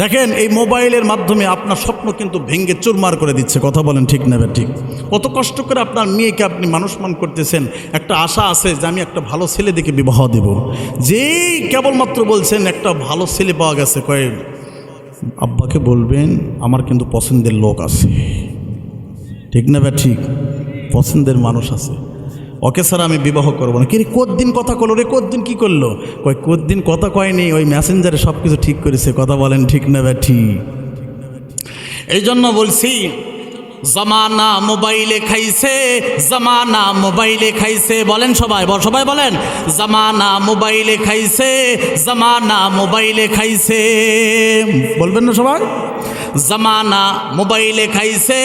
দেখেন, এই মোবাইলের মাধ্যমে আপনার স্বপ্ন কিন্তু ভেঙে চুরমার করে দিচ্ছে। কথা বলেন ঠিক না ঠিক? কত কষ্ট করে আপনার মেয়েকে আপনি মানুষমান করতেছেন, একটা আশা আছে যে আমি একটা ভালো ছেলে দেখে বিবাহ দেব। যেই কেবলমাত্র বলছেন একটা ভালো ছেলে পাওয়া গেছে, কয়ে আব্বাকে বলবেন আমার কিন্তু পছন্দের লোক আছে। ঠিক না ঠিক? পছন্দের মানুষ আছে, ওকে স্যার আমি বিবাহ করবো না। কিরে কতদিন কথা করলো রে, কতদিন কি করলো? কতদিন কথা কয়নি, ওই মেসেঞ্জারে সব কিছু ঠিক করেছে। কথা বলেন ঠিক না ঠিক? এই জন্য বলছি, জামানা মোবাইলে খাইছে, জামানা মোবাইলে খাইছে। বলেন সবাই, সবাই বলেন, জামানা মোবাইলে খাইছে, জামানা মোবাইলে খাইছে। বলবেন না সবাই? জামানা মোবাইলে খাইছে,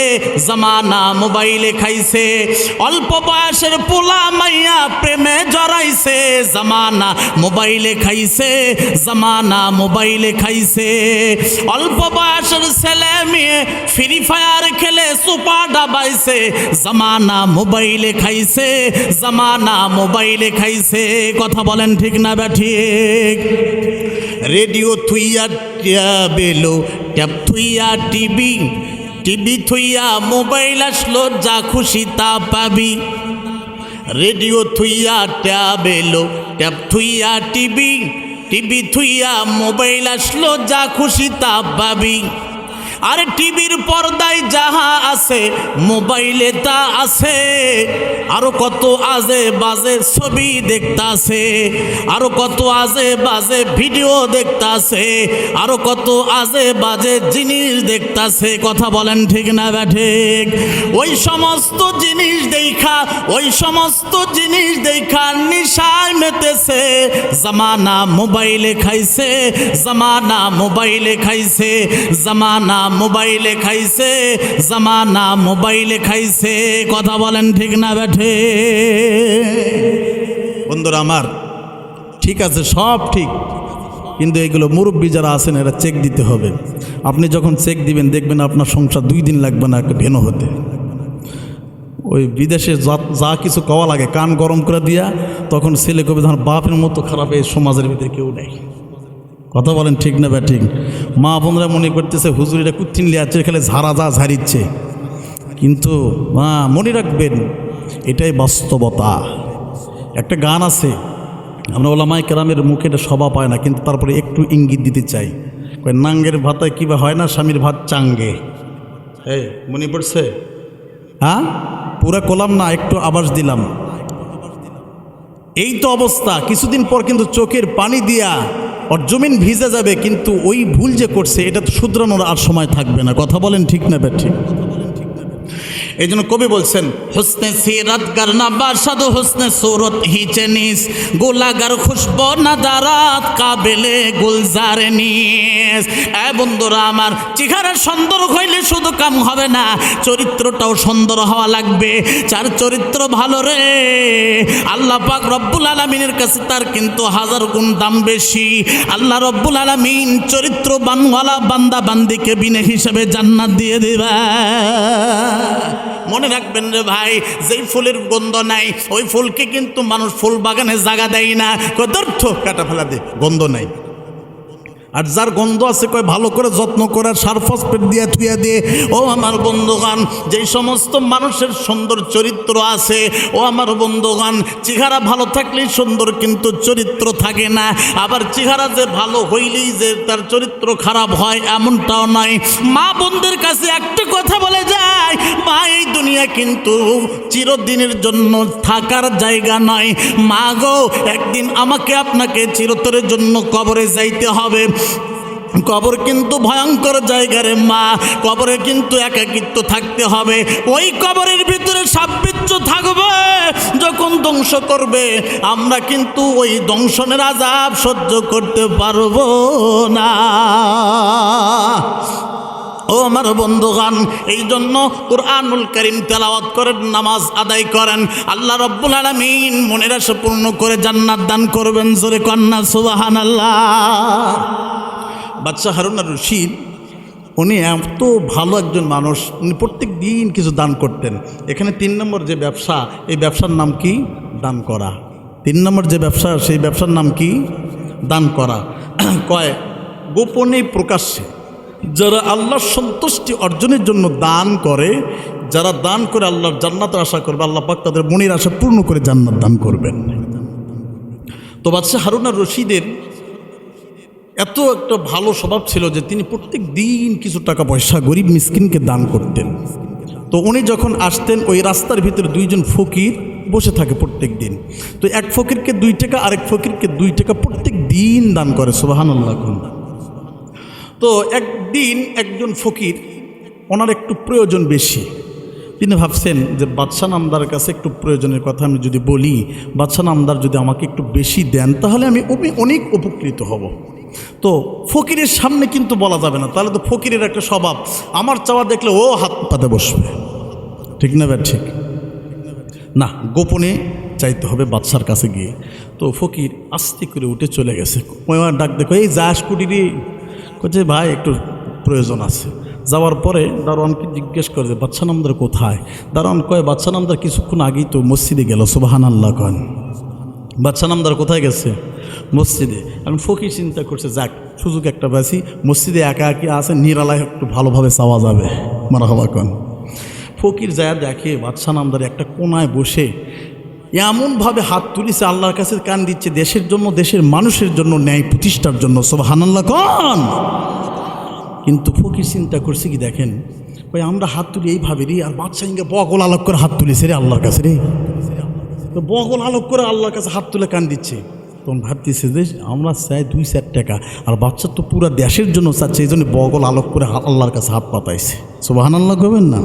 জামানা মোবাইলে খাইছে। অল্প বয়সের পোলা মাইয়া প্রেমে জড়াইছে, জামানা মোবাইলে খাইছে, জামানা মোবাইলে খাইছে। অল্প বয়সের ছেলে মেয়ে ফ্রি ফায়ার খেলে সুপা ডাবাইছে, জামানা মোবাইলে খাইছে, জামানা মোবাইলে খাইছে। কথা বলেন ঠিক না ঠিক? রেডিও থুইয়া বেলো, ট্যাপ থুইয়া টিভি, টিভি থুইয়া মোবাইল আসলো, যা খুশি তা পাবি। রেডিও থুইয়া ট্যাব এলো, ট্যাপ থুইয়া টিভি, টিভি থুইয়া মোবাইল আসলো, যা খুশি তা পাবি। আর টিভির পর্দায় যাহা আছে মোবাইলে তা আছে। আরো কত আজে বাজে ছবি দেখতাছে, আরো কত আজে বাজে ভিডিও দেখতাছে, আরো কত আজে বাজে জিনিস দেখতাছে। কথা বলেন ঠিক না ঠিক? ওই সমস্ত জিনিস দেখা, ওই সমস্ত জিনিস দেখা নিশায় মেতেছে, জামানা মোবাইলে খাইছে, জামানা মোবাইলে খাইছে, জামানা মোবাইলে খাইছে, জামানা মোবাইলে খাইছে। কথা বলেন ঠিক না বেঠে? বন্ধুরা আমার, ঠিক আছে, সব ঠিক, কিন্তু এগুলো মুরব্বী যারা আছেন এরা চেক দিতে হবে। আপনি যখন চেক দিবেন দেখবেন আপনার সংসার 2 দিন লাগবে না একটা ভেনো হতে। ওই বিদেশে যা কিছু কওয়া লাগে কান গরম করে দিয়া, তখন ছেলে কবে ধর বাপের মতো খারাপ এই সমাজের ভিতরে কেউ নেই। কথা বলেন ঠিক না ঠিক? মা বোনরা মনে করতেছে হুজুরিরা কুত্থিন লিয়াচ্ছে, খেলে ঝাড়া যা ঝাড়িচ্ছে, কিন্তু মা মনে রাখবেন এটাই বাস্তবতা। একটা গান আছে, আমরা ওলামায়ে কেরামের মুখে এটা সভা পায় না, কিন্তু তারপরে একটু ইঙ্গিত দিতে চাই। নাঙ্গের ভাতায় কিবা হয় না, স্বামীর ভাত চাঙ্গে। হ্যাঁ, মনে পড়ছে? হ্যাঁ, পুরা কলাম না, একটু আভাস দিলাম। এই তো অবস্থা। কিছুদিন পর কিন্তু চোখের পানি দিয়া ওর জমিন ভিজে যাবে, কিন্তু ওই ভুল যে করছে এটা তো শুধরানোর আর সময় থাকবে না। কথা বলেন ঠিক না ঠিক? এই জন্য কবি বলছেন, হুসনে সিরাত করনা বারসাদ হুসনে সুরত হিচে নিস, গোলাগার খুশবো নাদারাত কাবেলে গুলজার নিস। এ বন্ধুরা আমার, চেহারা সুন্দর হইলে শুধু কাম হবে না, চরিত্রটাও সুন্দর হওয়া লাগবে। যার চরিত্র ভালো রে, আল্লাহ পাক রব্বুল আলামিনের কাছে তার কিন্তু 1000 গুণ দাম বেশি। আল্লাহ রব্বুল আলামিন চরিত্রবানওয়ালা বান্দা বান্দিকে বিনা হিসাবে জান্নাত দিয়ে দিবা। মনে রাখবেন রে ভাই, যেই ফুলের গন্ধ নাই ওই ফুলকে কিন্তু মানুষ ফুল বাগানে জায়গা দেয় না, কদর্থ কাটা ফেলা দে, গন্ধ নাই। আর যার গন্ধ আছে কয় ভালো করে যত্ন করে সার ফসফেট দিয়ে থুয়া দিয়ে। ও আমার বন্ধুগণ, যেই সমস্ত মানুষের সুন্দর চরিত্র আছে, ও আমার বন্ধুগণ, চেহারা ভালো থাকলেই সুন্দর, কিন্তু চরিত্র থাকে না। আবার চেহারা যে ভালো হইলেই যে তার চরিত্র খারাপ হয় এমনটাও নয়। মা বোনদের কাছে একটা কথা বলে যায়, মা এই দুনিয়া কিন্তু চিরদিনের জন্য থাকার জায়গা নয়। মা গো, একদিন আমাকে আপনাকে চিরতরের জন্য কবরে যাইতে হবে। কবর কিন্তু ভয়ঙ্কর জায়গা রে মা, কবরে কিন্তু একাকিত্ব থাকতে হবে। ওই কবরের ভিতরে সাপ বিচ্ছু থাকবে, যখন ধ্বংস করবে আমরা কিন্তু ওই দংশনের আযাব সহ্য করতে পারবো না। ও আমার বন্ধুগণ, এই জন্য কুরআনুল কারীম তেলাওয়াত করেন, নামাজ আদায় করেন, আল্লাহ রাব্বুল আলামিন মনের আশা পূর্ণ করে জান্নাত দান করবেন। জোরে কন্যা সুবহানাল্লাহ। বাদশাহ হারুন আর রশিদ উনি এত ভালো একজন মানুষ, উনি প্রত্যেক দিন কিছু দান করতেন। এখানে 3 নম্বর যে ব্যবসা, এই ব্যবসার নাম কি? দান করা। 3 নম্বর যে ব্যবসা, সেই ব্যবসার নাম কি? দান করা। কয় গোপনে প্রকাশ্যে যারা আল্লাহর সন্তুষ্টি অর্জনের জন্য দান করে, যারা দান করে আল্লাহর জান্নাতের আশা করবে, আল্লাহ পাক তাদের মনের আশা পূর্ণ করে জান্নাত দান করবেন। তো বাদশাহ হারুন আর রশিদের এত একটা ভালো স্বভাব ছিল যে তিনি প্রত্যেক দিন কিছু টাকা পয়সা গরিব মিসকিনকে দান করতেন। তো উনি যখন আসতেন, ওই রাস্তার ভিতরে 2 জন ফকির বসে থাকে প্রত্যেক দিন। তো এক ফকিরকে 2 টাকা, আরেক ফকিরকে 2 টাকা প্রত্যেক দিন দান করে। সুবহানাল্লাহ। তো একদিন একজন ফকির ওনার একটু প্রয়োজন বেশি। তিনি ভাবছেন যে বাদশা নামদার কাছে একটু প্রয়োজনের কথা আমি যদি বলি, বাদশা নামদার যদি আমাকে একটু বেশি দেন তাহলে আমি অনেক উপকৃত হব। তো ফকিরের সামনে কিন্তু বলা যাবে না, তাহলে তো ফকিরের একটা স্বভাব, আমার চাওয়া দেখলে ও হাত পাতে বসবে, ঠিক না ভাই? ঠিক না, গোপনে চাইতে হবে বাদশার কাছে গিয়ে। তো ফকির আস্তে করে উঠে চলে গেছে। ডাক দেখো, এই যাস কুটিরে, যে ভাই একটু প্রয়োজন আছে। যাওয়ার পরে দারোয়ানকে জিজ্ঞেস করে যে বাদশা নামদার কোথায়? দারোয়ান কয় বাদশা নামদার কিছুক্ষণ আগেই তো মসজিদে গেল। সুবহানাল্লাহ কন। বাদশা নামদার কোথায় গেছে? মসজিদে। এখন ফকির চিন্তা করছে, যাক সুযোগ একটা পাইছি, মসজিদে একা একা আছে, নিরালায় একটু ভালোভাবে চাওয়া যাবে। মারহাবা কন। ফকির যায় দেখে বাদশা নামদার একটা কোনায় বসে এমনভাবে হাত তুলিছে, আল্লাহর কাছে কান দিচ্ছে, দেশের জন্য, দেশের মানুষের জন্য, ন্যায় প্রতিষ্ঠার জন্য। সুবহানাল্লাহ কন। কিন্তু ফকির চিন্তা করছে কি দেখেন, ওই আমরা হাত তুলি এইভাবে রে, আর বাদশা ইঙ্গে বগল আলোক করে হাত তুলেছে রে আল্লাহর কাছে রে, বগল আলোক করে আল্লাহর কাছে হাত তুলে কান দিচ্ছে। তখন ভাবতেছে যে আমরা চাই 2-4 টাকা, আর বাচ্চা তো পুরো দেশের জন্য চাচ্ছে, এই জন্য বগল আলোক করে আল্লাহর কাছে হাত পাতাইছে। সুবহানাল্লাহ কবেন না?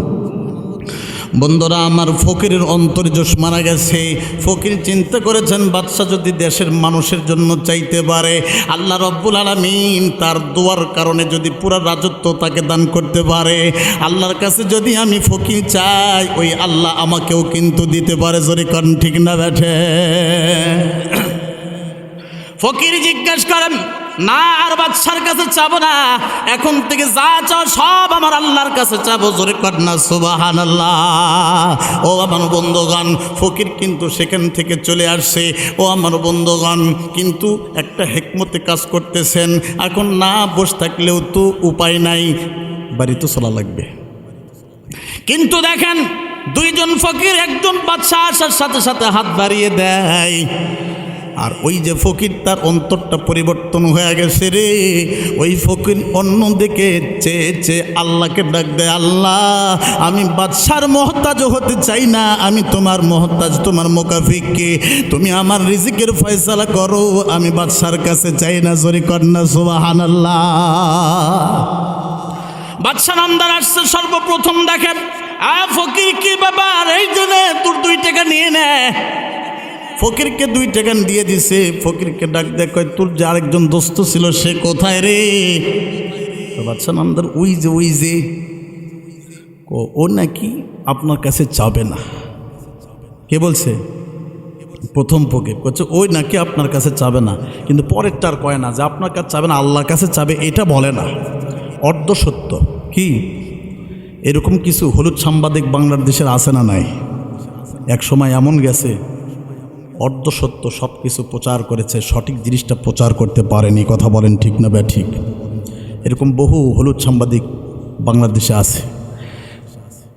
বন্ধুরা আমার, ফকিরের অন্তরে জোশ মারা গেছে। ফকির চিন্তা করেছেন বাদশা যদি দেশের মানুষের জন্য চাইতে পারে, আল্লাহ রব্বুল আলামিন তার দোয়ার কারণে যদি পুরো রাজত্ব তাকে দান করতে পারে, আল্লাহর কাছে যদি আমি ফকির চাই, ওই আল্লাহ আমাকেও কিন্তু দিতে পারে। জোরে কন ঠিক না বেঠে? ফকির জিজ্ঞাসা করেন, না আর বাদশার কাছে চাবো না, এখন থেকে যা চাও সব আমার আল্লাহর কাছে চাবো। জোরে কর না সুবহানাল্লাহ। ও আমার বন্ধুগণ, ফকির কিন্তু সেখান থেকে চলে আসছে। ও আমার বন্ধুগণ, কিন্তু একটা হিকমতে কাজ করতেছেন। এখন না বসে থাকলেও তো উপায় নাই, বাড়ি তো চলা লাগবে। কিন্তু দেখেন, দুইজন ফকির, একজন বাদশা আসার সাথে সাথে হাত বাড়িয়ে দেয়, আর ওই যে ফকির তার অন্তরটা পরিবর্তন হয়ে গেছে রে। ওই ফকির অন্য দিকে চেয়ে আল্লাহকে ডাক দেয়, আল্লাহ আমি বাদশার মহতাজ হতে চাই না, আমি তোমার মহতাজ, তোমার মুকাফিককে, তুমি আমার রিজিকের ফয়সালা করো, আমি বাদশার কাছে চাই না। জোরে কর না সুবহানাল্লাহ। বাদশা নামদার আসছে, সর্বপ্রথম দেখেন ফকির কি ব্যাপার, এই জন্য তোর 2 টাকা নিয়ে নে। ফকিরকে 2 টাকা দিয়ে দিছে। ফকিরকে ডাক দেখ, তোর যে আরেকজন দোস্ত ছিল সে কোথায় রে? বাদশা নামদার ওই যে ও নাকি আপনার কাছে যাবে না। কে বলছে? প্রথম ফকির বলছে ওই নাকি আপনার কাছে যাবে না, কিন্তু পরেরটার কয় না যে আপনার কাছে যাবে না, আল্লাহর কাছে যাবে, এটা বলে না, অর্ধ সত্য। কি এরকম কিছু হলুদ সাংবাদিক বাংলাদেশের আছে না নাই? এক সময় এমন গেছে, অর্ধ সত্য সব কিছু প্রচার করেছে, সঠিক জিনিসটা প্রচার করতে পারেনি। কথা বলেন ঠিক না ব্যা ঠিক? এরকম বহু হলুদ সাংবাদিক বাংলাদেশে আছে।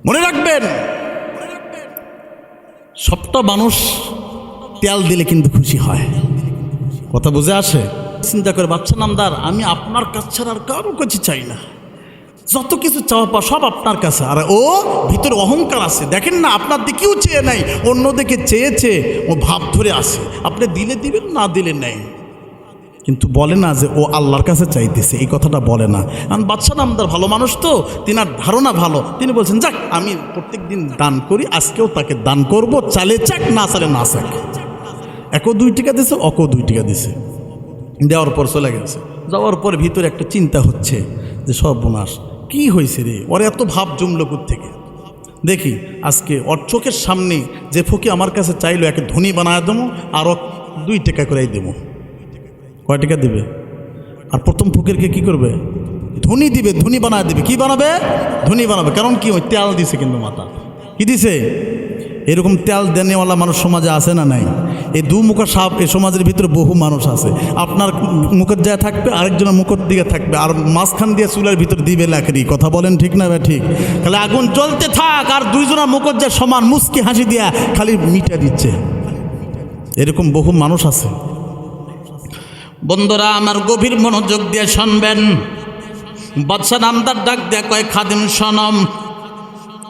মনে রাখবেন, সবটা মানুষ তেল দিলে কিন্তু খুশি হয়। কথা বুঝে আসে? চিন্তা করে বাদশা নামদার, আমি আপনার কাছে ছাড়া আর কারো কাছে চাই না, যত কিছু চাওয়া পাওয়া সব আপনার কাছে। আর ও ভিতরে অহংকার আছে, দেখেন না, আপনার দিকেও চেয়ে নাই, অন্যদিকে চেয়েছে, ও ভাব ধরে আসে, আপনি দিলে দিবেন, না দিলে নেই, কিন্তু বলে না যে ও আল্লাহর কাছে চাইতেছে, এই কথাটা বলে না। কারণ বাদশা নামদার ভালো মানুষ তো, তিনার ধারণা ভালো, তিনি বলছেন যাক আমি প্রত্যেক দিন দান করি, আজকেও তাকে দান করব, চালে চাক না চালে না চাক। একও 2 টাকা দিছে, অকেও 2 টাকা দিছে, দেওয়ার পর চলে গেছে। যাওয়ার পরে ভিতরে একটা চিন্তা হচ্ছে যে সর্বনাশ, কি হয়েছে রে, ওর এত ভাব জমলো থেকে। দেখি আজকে ওর চোখের সামনে যে ফকি আমার কাছে চাইলো, একে ধনী বানায় দেবো, আর 2 টাকা করে দেবো। কয় টাকা দিবে? আর প্রথম ফকিরকে কি করবে? ধনী দিবে, ধনী বানায় দিবে। কি বানাবে? ধনী বানাবে। কারণ কি? ওই তেল দিছে, কিন্তু মাথা কি দিছে? এরকম তেল দেনেওয়ালা মানুষ সমাজে আছে না নাই? এই 2 মুখা সাপ এই সমাজের ভিতরে বহু মানুষ আছে। আপনার মুখের যায় থাকবে, আরেকজনের মুখের দিকে থাকবে, আর মাঝখান দিয়ে চুলের ভিতর দিবে লাকড়ি। কথা বলেন ঠিক না? ঠিক। খালি আগুন জ্বলতে থাক, আর 2 জনের মুখের যায় সমান মুচকি হাসি দিয়া খালি মিটা দিচ্ছে। এরকম বহু মানুষ আছে। বন্ধুরা আমার, গভীর মনোযোগ দিয়ে শুনবেন। বাদশা নামদার ডাক দেয়া কয়, খাদিম সনম,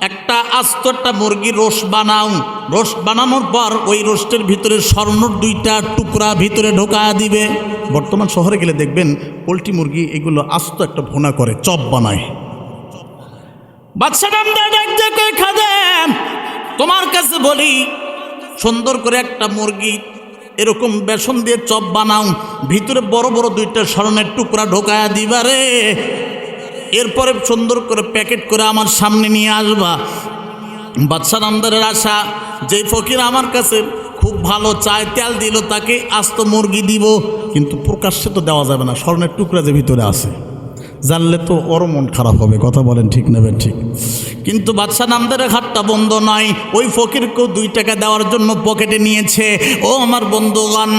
একটা আস্ত একটা মুরগির রোস্ট বানাও। রোস্ট বানানোর পর ওই রোস্টের ভিতরে স্বর্ণর 2টা টুকরা ভিতরে ঢোকা দিবে। বর্তমান শহরে গেলে দেখবেন পোলট্রি মুরগি এগুলো আস্ত একটা ভুনা করে, চপ বানায়। বাদশা নামদার ডাক দিয়ে কয়, খাদেম তোমার কাছে বলি সুন্দর করে একটা মুরগি এরকম বেসন দিয়ে চপ বানাও, ভিতরে বড় বড় দুইটা স্বর্ণের টুকরা ঢোকায়া দিবা রে, এরপরে সুন্দর করে প্যাকেট করে আমার সামনে নিয়ে আসবা। বাদশা নামদারের আশা, যেই ফকির আমার কাছে খুব ভালো চায় তেল দিল তাকে আস্ত মুরগি দিব, কিন্তু প্রকাশ্যে তো দেওয়া যাবে না, স্বর্ণের টুকরা যে ভিতরে আছে, জানলে তো ওর মন খারাপ হবে। কথা বলেন ঠিক নেবেন ঠিক। কিন্তু বাদশা নামদারের হাতটা বন্ধ নয়, ওই ফকিরকেও 2 টাকা দেওয়ার জন্য পকেটে নিয়েছে। ও আমার বন্ধুগণ,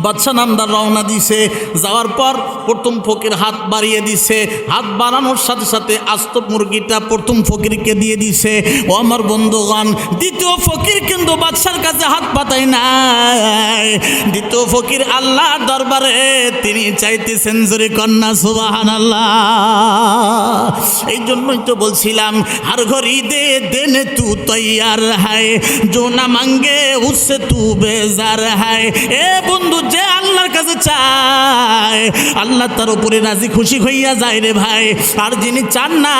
বাদশা নামদার রওনা দিছে, যাওয়ার পর প্রথম ফকির হাত বাড়িয়ে দিছে, হাত বাড়ানোর সাথে সাথে আস্ত মুরগিটা প্রথম ফকিরকে দিয়ে দিছে। ও আমার বন্ধুগণ, দ্বিতীয় ফকির কিন্তু বাদশার কাছে হাত পাতায় নাই, দ্বিতীয় ফকির আল্লাহর দরবারে তিনি চাইতেছেন জোরে কন্যা সুবহানাল্লাহ। এই জন্যই তো বলছিলাম, হর ঘড়ি দে দেন তু তৈয়ার হায়, জো না মাঙ্গে উসসে তু বেজার হায়। এ বন্ধু, যে আল্লাহর কাছে চায় আল্লাহ তার উপরে রাজি খুশি হইয়া যায় রে ভাই, আর যিনি চান না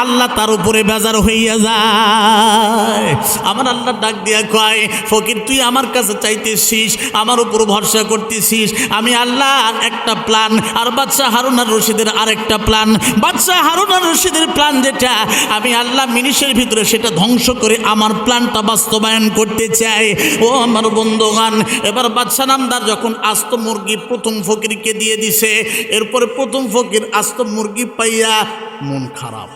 আল্লাহ তার উপরে বেজার হইয়া যায়। আমার আল্লাহ ডাক দিয়া কয়, ফকির তুই আমার কাছে চাইতেছিস, আমার উপর ভরসা করতেছিস, আমি আল্লাহ একটা প্ল্যান, আর বাদশা হারুন আর রশিদের আরেকটা প্ল্যান। বাদশা হারুন আর রশিদের প্ল্যান যেটা, আমি আল্লাহ মিনিটের ভিতরে সেটা ধ্বংস করে আমার প্ল্যানটা বাস্তবায়ন করতে চাই। ও আমার বন্ধুগণ, এবার বাদশা নামদার যখন আস্ত মুরগি প্রথম ফকিরকে দিয়ে দিছে, এরপরে প্রথম ফকির আস্ত মুরগি পাইয়া মন খারাপ,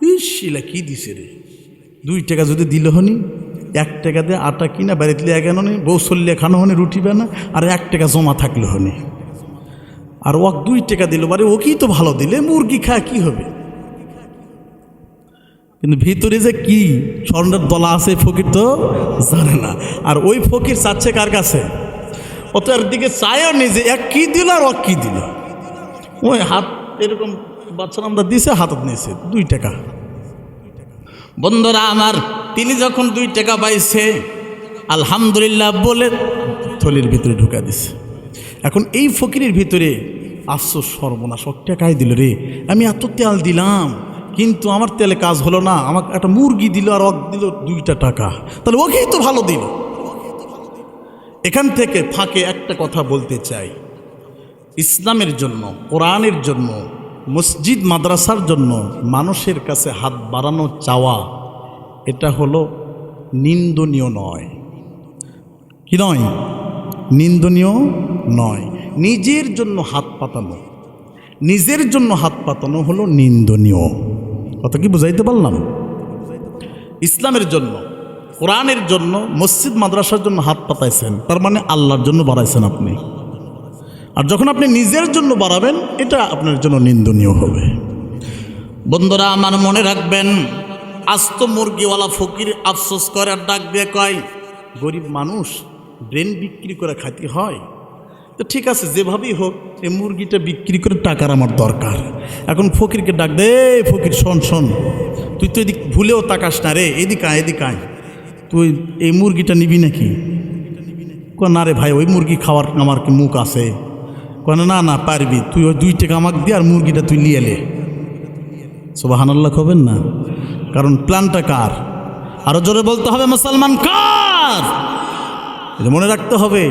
ইসিলা কি দিছে রে, 2 টাকা যদি দিল হনি, 1 টাকা দিয়ে আটা কিনা বাড়িতে লিয়ে গেল নি, বউ চললে খানো হনি, রুটি বানা, আর 1 টাকা জমা থাকলে হনি, আর ও 2 টাকা দিল, বারে ওকেই তো ভালো দিলে, মুরগি খায় কি হবে। কিন্তু ভিতরে যে কি স্বর্ণের দলা আছে ফকির তো জানে না, আর ওই ফকির চাচ্ছে কার কাছে, ও তো এর দিকে চায়ও নি যে এক কি দিল আর ও কি দিল, ওই হাত এরকম বাচ্চা নামটা দিছে, হাতত নিয়েছে 2 টাকা। বন্ধুরা আমার, তিনি যখন 2 টাকা পাইছে আলহামদুলিল্লাহ বলে থলির ভিতরে ঢুকা দিছে। এখন এই ফকিরের ভিতরে আফসোস, সর্বনাশ, 1 টাকাই দিল রে, আমি এত তেল দিলাম কিন্তু আমার তেলে কাজ হলো না, আমাকে একটা মুরগি দিল আর দিল 2টা টাকা, তাহলে ওকেই তো ভালো দিল। এখান থেকে ফাঁকে একটা কথা বলতে চাই, ইসলামের জন্য, কোরআনের জন্য, মসজিদ মাদ্রাসার জন্য মানুষের কাছে হাত বাড়ানো চাওয়া, এটা হলো নিন্দনীয় নয়। কি নয়? নিন্দনীয় নয়। নিজের জন্য হাত পাতানো, নিজের জন্য হাত পাতানো হলো নিন্দনীয়। কথা কি বুঝাইতে পারলাম? ইসলামের জন্য, কোরআনের জন্য, মসজিদ মাদ্রাসার জন্য হাত পাতাইছেন, তার মানে আল্লাহর জন্য বাড়াইছেন আপনি। আর যখন আপনি নিজের জন্য বাড়াবেন, এটা আপনার জন্য নিন্দনীয় হবে। বন্ধুরা আমার, মনে রাখবেন, আস্ত মুরগিওয়ালা ফকির আফসোস করে আর ডাক দিয়ে কয়, গরিব মানুষ, ব্রেন বিক্রি করে খাইতে হয়, তো ঠিক আছে যেভাবেই হোক এই মুরগিটা বিক্রি করে টাকার আমার দরকার। এখন ফকিরকে ডাক দে, ফকির শোন শোন, তুই তো এদিক ভুলেও তাকাস না রে, এদিক আয় এদিক আয়, তুই এই মুরগিটা নিবি নাকি? না রে ভাই, ওই মুরগি খাওয়ার আমার কি মুখ আছে? না না পারবি, তুই ওই 2 টাকা আমাকে দিয়ে আর মুরগিটা তুই নিয়ে এলে। সুবহানাল্লাহ হবেন না? কারণ প্ল্যানটা কার? আরো জোরে বলতে হবে, মুসলমান কার? এটা মনে রাখতে হবে,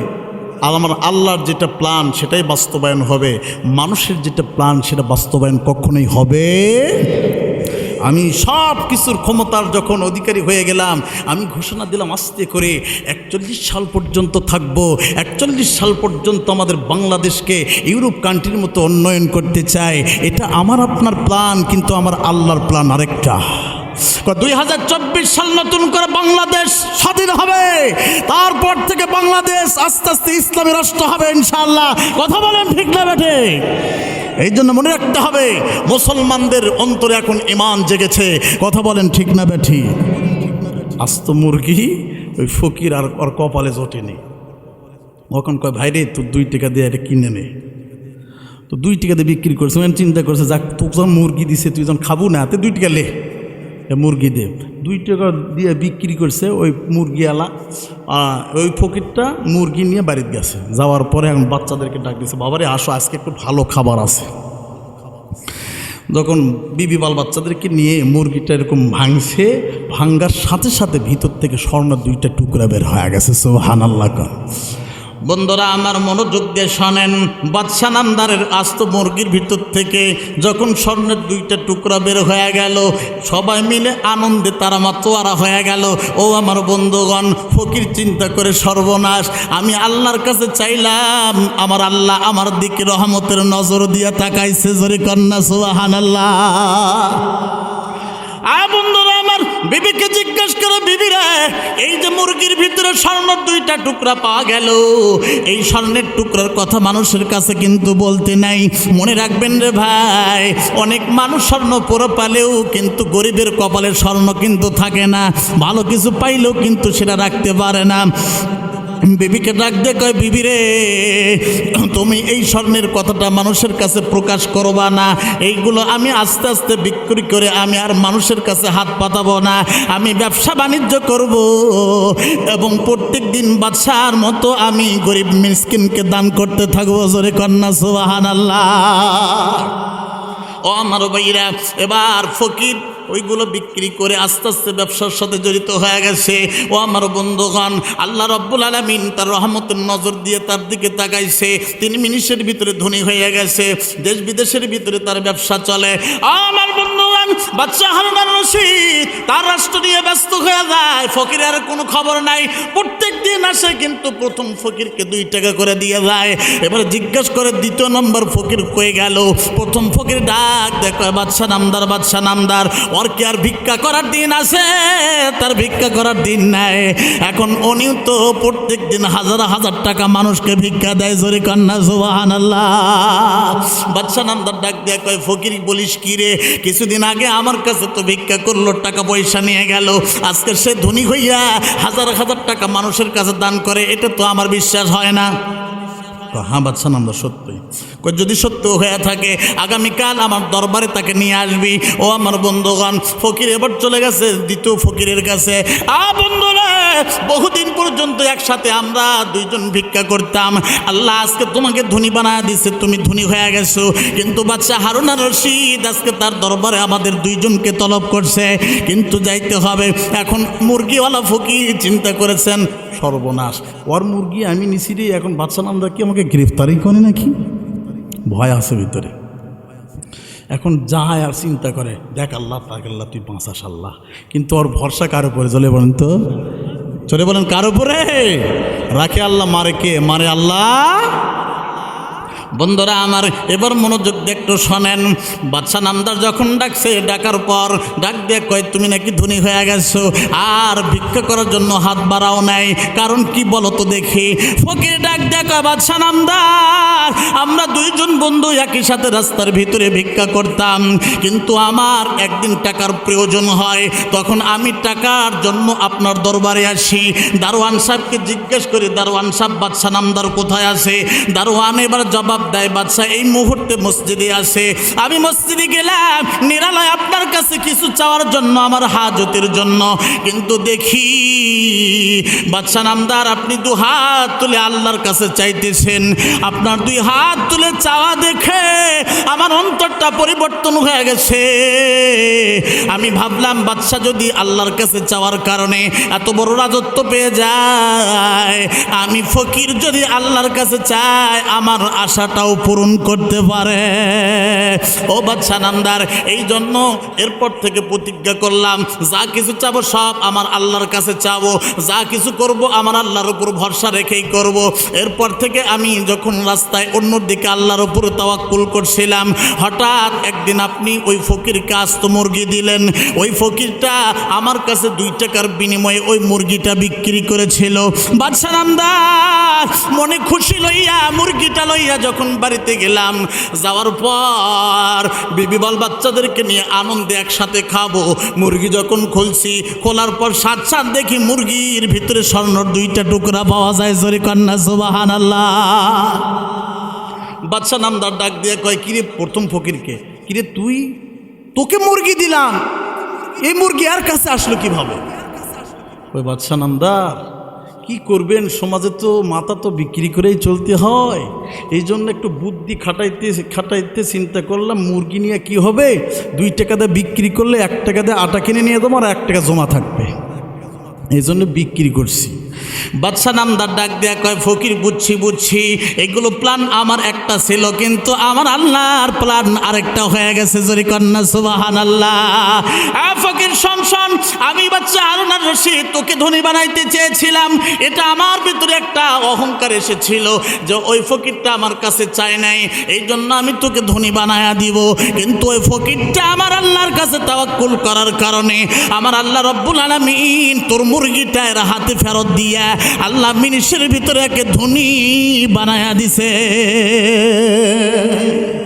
আমার আল্লাহর যেটা প্ল্যান সেটাই বাস্তবায়ন হবে, মানুষের যেটা প্ল্যান সেটা বাস্তবায়ন কখনোই হবে। আমি সব কিছুর ক্ষমতার যখন অধিকারী হয়ে গেলাম, আমি ঘোষণা দিলাম আস্তে করে 41 সাল পর্যন্ত থাকবো, 41 সাল পর্যন্ত আমাদের বাংলাদেশকে ইউরোপ কান্ট্রির মতো উন্নয়ন করতে চাই। এটা আমার আপনার প্ল্যান, কিন্তু আমার আল্লাহর প্ল্যান আরেকটা। 2024 সাল নতুন করে বাংলাদেশ স্বাধীন হবে, তারপর থেকে বাংলাদেশ আস্তে আস্তে ইসলামী রাষ্ট্র হবে ইনশাআল্লাহ। কথা বলেন ঠিক না বেঠে? এই জন্য মনে রাখতে হবে, মুসলমানদের অন্তরে এখন ঈমান জেগেছে। কথা বলেন ঠিক না বেঠি? আস্ত মুরগি ওই ফকির আর ওর কপালে জোটেনি। ওখান কয়, ভাই রে, তুই 2 টাকা দিয়ে এটা কিনে নে। তো 2 টাকা দিয়ে বিক্রি করছে, চিন্তা করছে, যাক তোকে যখন মুরগি দিছে তুই যখন খাবো না, তো 2 টাকা লে মুরগি দে। 2 টাকা দিয়ে বিক্রি করছে ওই মুরগিওয়ালা। ওই ফকিরটা মুরগি নিয়ে বাড়িতে গেছে, যাওয়ার পরে এখন বাচ্চাদেরকে ডাক দিয়েছে, বাবারে আসো, আজকে একটু ভালো খাবার আছে। যখন বিবি বাল বাচ্চাদেরকে নিয়ে মুরগিটা এরকম ভাঙছে, ভাঙ্গার সাথে সাথে ভিতর থেকে স্বর্ণের 2টা টুকরা বের হয়ে গেছে। সুবহানাল্লাহ। বন্ধুরা আমার মনোযোগ দিয়ে শোনেন, বাদশা নামদারের আস্ত মুরগির ভিতর থেকে যখন স্বর্ণের 2টা টুকরা বের হয়ে গেল, সবাই মিলে আনন্দে তারা মাতোয়ারা হয়ে গেল। ও আমার বন্ধুগণ, ফকির চিন্তা করে সর্বনাশ, আমি আল্লাহর কাছে চাইলাম, আমার আল্লাহ আমার দিকে রহমতের নজর দিয়া তাকাইছে। জোরে কন্যা সুবহানাল্লাহ। বন্ধুরা আমার বিবিকে জিজ্ঞেস করে, বিবিরা এই যে মুরগির ভিতরে স্বর্ণের 2টা টুকরা পাওয়া গেল, এই স্বর্ণের টুকরার কথা মানুষের কাছে কিন্তু বলতে নাই। মনে রাখবেন রে ভাই, অনেক মানুষ স্বর্ণ পরে পালেও কিন্তু গরিবের কপালে স্বর্ণ কিন্তু থাকে না, ভালো কিছু পাইলেও কিন্তু সেটা রাখতে পারে না। বিবিকে ডাক দিয়ে কয়, বিবি রে, তুমি এই স্বর্ণের কথাটা মানুষের কাছে প্রকাশ করবা না, এইগুলো আমি আস্তে আস্তে বিক্রি করে আমি আর মানুষের কাছে হাত পাতাবো না, আমি ব্যবসা বাণিজ্য করব এবং প্রত্যেক দিন বাদশার মতো আমি গরিব মিসকিনকে দান করতে থাকবো। জোরে কন্যা সুবহানাল্লাহ। ও আমার ভাইরা, এবার ফকির ওইগুলো বিক্রি করে আস্তে আস্তে ব্যবসার সাথে জড়িত হয়ে গেছে। ও আমার বন্ধুগণ, আল্লাহ রাব্বুল আলামিন তার রহমতের নজর দিয়ে তার দিকে তাকাইছে। 3 মিনিটের ভিতরে ধনী হয়ে গেছে, দেশ বিদেশের ভিতরে তার ব্যবসা চলে। আমার বন্ধুগণ, বাদশা হারুন আর রশিদ তার রাষ্ট্র নিয়ে ব্যস্ত হয়ে যায়, ফকিরের কোনো খবর নাই। প্রত্যেক দিন আসে কিন্তু প্রথম ফকিরকে 2 টাকা করে দিয়ে যায়। এবার জিজ্ঞাসা করে 2 নম্বর ফকির কয়ে গেল। প্রথম ফকির ডাক দেখো, বাদশা নামদার, বাদশা নামদার, ওর কি আর ভিক্ষা করার দিন আছে? তার ভিক্ষা করার দিন নাই। এখন উনিও তো প্রত্যেক দিন হাজার হাজার টাকা মানুষকে ভিক্ষা দেয়। জোরে কন্যা সুবহানাল্লাহ। বাদশা নামদার ডাক দিয়ে কয়, ফকির বলিস কি রে, কিছুদিন আগে আমার কাছে তো ভিক্ষা করলো, টাকা পয়সা নিয়ে গেল, আজকে সে ধনী হইয়া হাজার হাজার টাকা মানুষের কাছে দান করে, এটা তো আমার বিশ্বাস হয় না। হ্যাঁ বাদশা নামদার, সত্যই। যদি সত্য হয়ে থাকে আগামীকাল আমার দরবারে তাকে নিয়ে আসবি। ও আমার বন্ধুগণ, ফকির এবার চলে গেছে 2য় ফকিরের কাছে। বন্ধুরা, বহুদিন পর্যন্ত একসাথে আমরা 2 জন ভিক্ষা করতাম, আল্লাহ আজকে তোমাকে ধনী বানায় দিছে, তুমি ধনী হয়ে গেছো, কিন্তু বাদশা হারুন আর রশিদ আজকে তার দরবারে আমাদের 2 জনকে তলব করছে, কিন্তু যাইতে হবে। এখন মুরগিওয়ালা ফকির চিন্তা করেছেন, সর্বনাশ, ওর মুরগি আমি নিছি রে, এখন বাদশা নামদার কি আমাকে গ্রেফতারি করে নাকি? ভয় আছে ভিতরে। এখন যায় আর চিন্তা করে, দেখ আল্লাহ পাক, আল্লাহ তুই বাঁচাস আল্লাহ, কিন্তু ওর ভরসা কার উপরে? চলে বলেন তো, চলে বলেন কার উপরে রাখে? আল্লাহ মারে কে? মারে আল্লাহ। বন্ধুরা আমার, এবার মনোযোগ দিয়ে একটু শোনেন। বাদশা নামদার যখন ডাকছে, ডাকার পর ডাক দিয়ে কয়, তুমি নাকি ধনী হয়ে গেছো, আর ভিক্ষা করার জন্য হাত বাড়াও নাই, কারণ কি বলো তো দেখি? ফকির ডাক দিয়ে কয়, বাদশা নামদার, আমরা 2 জন বন্ধু একই সাথে রাস্তার ভিতরে ভিক্ষা করতাম, কিন্তু আমার একদিন টাকার প্রয়োজন হয়, তখন আমি টাকার জন্য আপনার দরবারে আসি। দারোয়ান সাহেবকে জিজ্ঞেস করি, দারোয়ান সাহেব বাদশা নামদার কোথায় আছে? দারোয়ান এবার জবাব দেয়, বাদশা এই মুহূর্তে মসজিদে আছে। আমি মসজিদে গেলাম নিরালয় আপনার কাছে কিছু চাওয়ার জন্য, আমার হাজতের জন্য, কিন্তু দেখি বাদশা নামদার আপনি 2 হাত তুলে আল্লাহর কাছে চাইতেছেন। আপনার 2 হাত তুলে চাওয়া দেখে আমার অন্তরটা পরিবর্তন হয়ে গেছে। আমি ভাবলাম বাদশা যদি আল্লাহর কাছে চাওয়ার কারণে এত বড় রাজত্ব পেয়ে যায়, আমি ফকির যদি আল্লাহর কাছে চাই আমার আশাটাও পূরণ করতে পারে। ও বাদশা নামদার, এই জন্য এরপর থেকে প্রতিজ্ঞা করলাম, যা কিছু চাবো সব আমার আল্লাহর কাছে চাবো, যা কিছু করব আমার আল্লাহর উপর ভরসা রেখেই করব। এরপর থেকে আমি যখন রাস্তায় অন্যদিকে আল্লাহর উপর তাওয়াক্কুল করছিলাম, হঠাৎ একদিন আপনি ওই ফকিরকে আস্ত মুরগি দিলেন। ওই ফকিরটা আমার কাছে 2 টাকার বিনিময়ে ওই মুরগিটা বিক্রি করেছিল। বাদশা নামদার মনে খুশি লইয়া মুরগিটা লইয়া যখন বাড়িতে গেলাম, যাওয়ার পর বিবি বল বাচ্চাদেরকে নিয়ে আনন্দে একসাথে খাবো। মুরগি যখন খুলছি, খোলার পর সাত সাত দেখি মুরগির ভিতরে স্বর্ণর 2টা টুকরা পাওয়া যায়। জোরে কন্যা সুবহানাল্লাহ। বাদশা নামদার ডাক দিয়ে কয়, কিরে প্রথম ফকিরকে, কিরে তুই, তোকে মুরগি দিলাম, এই মুরগি আর কাছে আসলো কিভাবে? ওই বাদশা নামদার কি করবেন, সমাজে তো মাথা তো বিক্রি করেই চলতে হয়। এই জন্য একটু বুদ্ধি খাটাইতে চিন্তা করলাম মুরগি নিয়ে কি হবে, 2 টাকা দিয়ে বিক্রি করলে 1 টাকা দিয়ে আটা কিনে নিয়ে দেবো আর 1 টাকা জমা থাকবে, এই জন্য বিক্রি করছি। বাদশা নামদার ডাক দেয়া কয়, ফকির বুঝছি, এগুলো প্ল্যান আমার একটা ছিল, কিন্তু আমার আল্লাহর প্ল্যান আরেকটা হয়ে গেছে। জোরে কন্যা সুবহানাল্লাহ। ফকির শোন, আমি বাদশা হারুন আর রশিদ তোকে ধনী বানাইতে চেয়েছিলাম, এটা আমার ভিতরে একটা অহংকার এসেছিল যে ওই ফকিরটা আমার কাছে চায় নাই, এই জন্য আমি তোকে ধনী বানায়া দিব। কিন্তু ওই ফকিরটা আমার আল্লাহর কাছে তাওয়াক্কুল করার কারণে আমার আল্লাহ রব্বুল আলামিন তোর মুরগিটা এর হাতে ফেরত দিয়া আল্লাহ মিনিশের ভিতরে একে ধনী বানায়া দিছে।